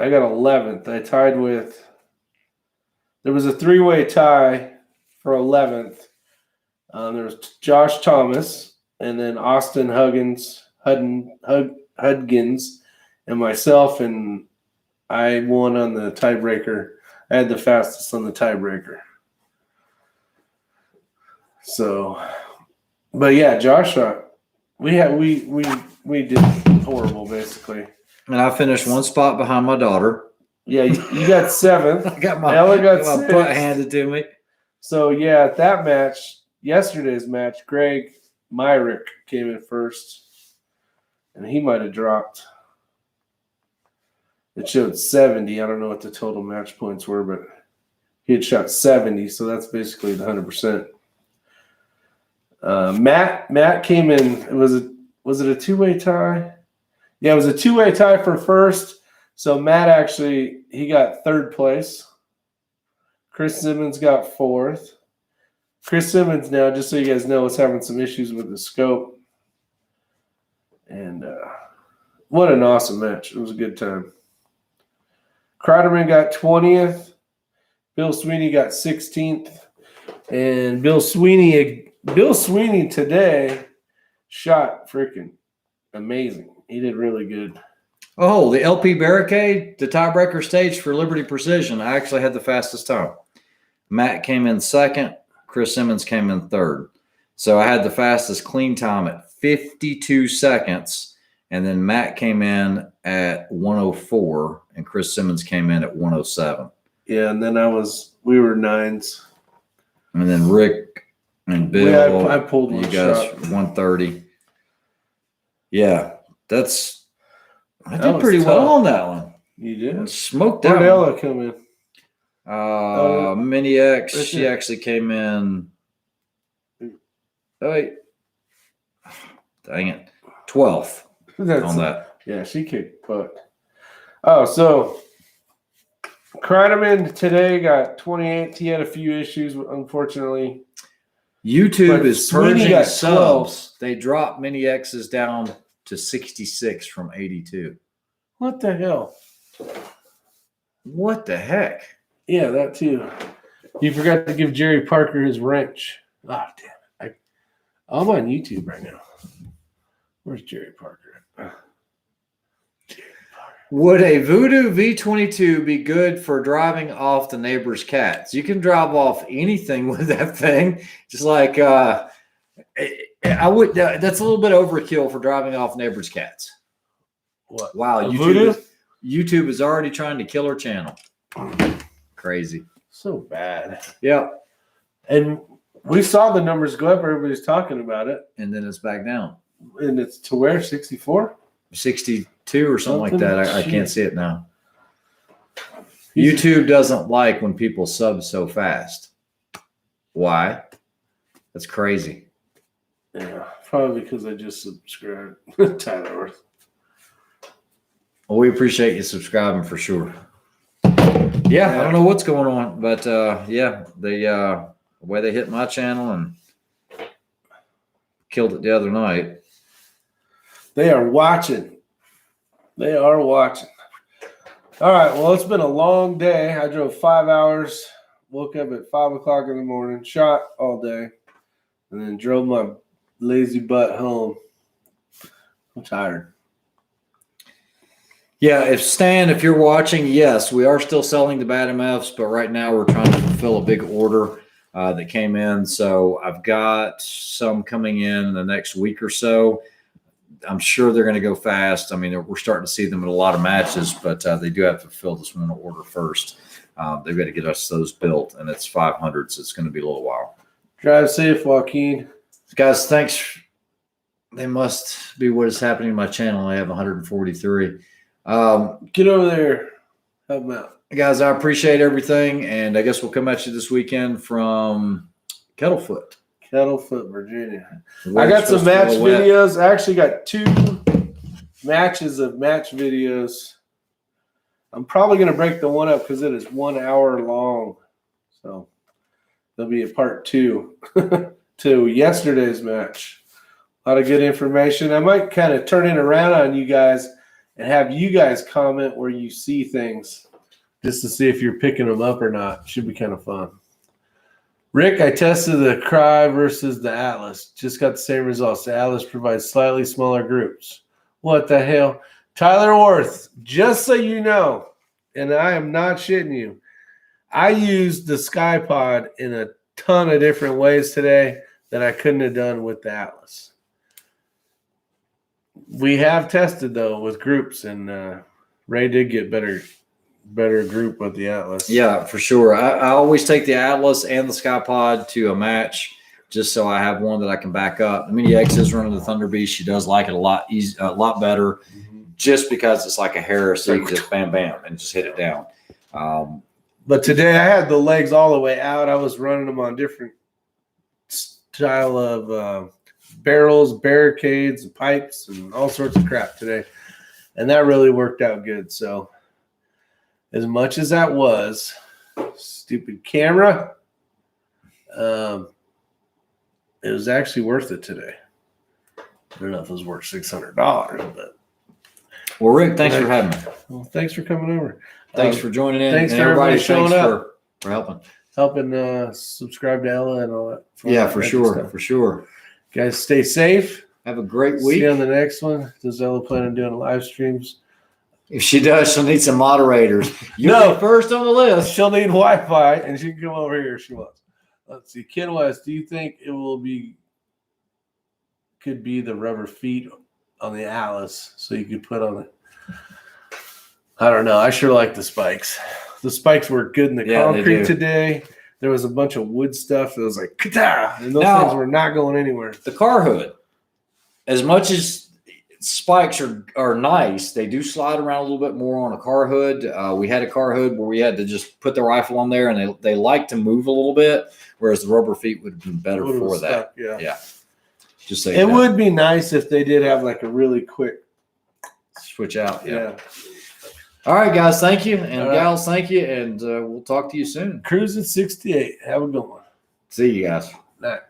11th. I tied with. There was a 3-way tie for 11th. There was Josh Thomas, and then Austin Hudgens, and myself, and I won on the tiebreaker. I had the fastest on the tiebreaker. So, but yeah, Josh, we did horrible basically. And I finished one spot behind my daughter. Yeah, you got 7th. I got my Ella got my 6th. butt handed to me. So yeah, at that match, yesterday's match, Greg Myrick came in first, and he might have dropped. It showed 70. I don't know what the total match points were, but he had shot 70, so that's basically the 100%. Matt came in. Was it a 2-way tie? Yeah, it was a 2-way tie for first. So Matt actually, he got 3rd place. Chris Simmons got 4th. Chris Simmons now, just so you guys know, is having some issues with the scope. And what an awesome match. It was a good time. Kreiderman got 20th. Bill Sweeney got 16th. And Bill Sweeney today shot freaking amazing. He did really good. Oh, the LP Barricade, the tiebreaker stage for Liberty Precision. I actually had the fastest time. Matt came in 2nd. Chris Simmons came in 3rd. So I had the fastest clean time at 52 seconds. And then Matt came in at 104, and Chris Simmons came in at 107. Yeah, and then we were 9s. And then Rick and Bill, I pulled one you guys shot. 130. Yeah, I did was pretty tough. well on that one. You did? Smoked Where'd that one. Ella come in? Mini X, right she there. actually came in. Oh, wait. Dang it. 12th on that. Yeah, she kicked butt. Oh, so Kreiderman today got 28th. He had a few issues, unfortunately. YouTube But is Sweeney purging got subs. They dropped Mini X's down to 66 from 82. What the hell? What the heck? Yeah, that too. You forgot to give Jerry Parker his wrench. Oh, damn it. I'm on YouTube right now. Where's Jerry Parker? Would a Voodoo V22 be good for driving off the neighbor's cats? You can drive off anything with that thing. Just like I would. That's a little bit overkill for driving off neighbor's cats. What? Wow, Voodoo? YouTube is already trying to kill our channel. Crazy. So bad. Yeah. And we saw the numbers go up. Everybody's talking about it. And then it's back down. And it's to where? 64? 62 or something like that. I can't Jeez. see it now. YouTube doesn't like when people sub so fast. Why? That's crazy. Yeah, probably because I just subscribed. Tyler Worth. Well, we appreciate you subscribing for sure. Yeah, I don't know what's going on, but yeah, the way they hit my channel and killed it the other night. They are watching. They are watching. All right. Well, it's been a long day. I drove 5 hours, woke up at 5 o'clock in the morning, shot all day, and then drove my lazy butt home. I'm tired. Yeah, if you're watching, yes, we are still selling the bad MFs, but right now we're trying to fulfill a big order that came in. So I've got some coming in the next week or so. I'm sure they're going to go fast. I mean, we're starting to see them in a lot of matches, but they do have to fill this one order first. They've got to get us those built, and it's 500, so it's going to be a little while. Drive safe, Joaquin. Guys, thanks. They must be what is happening to my channel. I have 143. Get over there. Help them out. Guys, I appreciate everything. And I guess we'll come at you this weekend from Kettlefoot, Virginia. I got some match videos. I actually got 2 matches of match videos. I'm probably going to break the one up because it is 1 hour long. So there'll be a part 2 to yesterday's match. A lot of good information. I might kind of turn it around on you guys and have you guys comment where you see things just to see if you're picking them up or not. Should be kind of fun. Rick, I tested the Cry versus the Atlas. Just got the same results. The Atlas provides slightly smaller groups. What the hell? Tyler Worth, just so you know, and I am not shitting you, I used the SkyPod in a ton of different ways today that I couldn't have done with the Atlas. We have tested, though, with groups, and Ray did get better group with the Atlas. Yeah, for sure. I always take the Atlas and the SkyPod to a match just so I have one that I can back up. The Mini X is running the Thunder Beast. She does like it a lot better just because it's like a Harris. So you can just bam, bam, and just hit it down. But today I had the legs all the way out. I was running them on different style of barrels, barricades, pipes, and all sorts of crap today. And that really worked out good. So as much as that was stupid camera, it was actually worth it today. I don't know if it was worth $600, but. Well, Rick, thanks for having me. Well, thanks for coming over. Thanks for joining in. Thanks to everybody showing up. For helping. Subscribe to Ella and all that. Yeah, for sure. For sure. Guys, stay safe. Have a great week. See you on the next one. Does Ella plan on doing live streams? If she does, she'll need some moderators. You'll be first on the list. She'll need Wi-Fi, and she can come over here if she wants. Let's see. Ken West, do you think it could be the rubber feet on the Atlas so you could put on it? I don't know. I sure like the spikes. The spikes work good in the concrete today. There was a bunch of wood stuff that was like, ka-ta! And those things were not going anywhere. The car hood, as much as spikes are nice, they do slide around a little bit more on a car hood. We had a car hood where we had to just put the rifle on there, and they like to move a little bit, whereas the rubber feet would have been better for that. Yeah. Just say it would be nice if they did have like a really quick switch out. Yeah. All right, guys. Thank you. And gals, thank you. And we'll talk to you soon. Cruise at 68. Have a good one. See you guys. Night.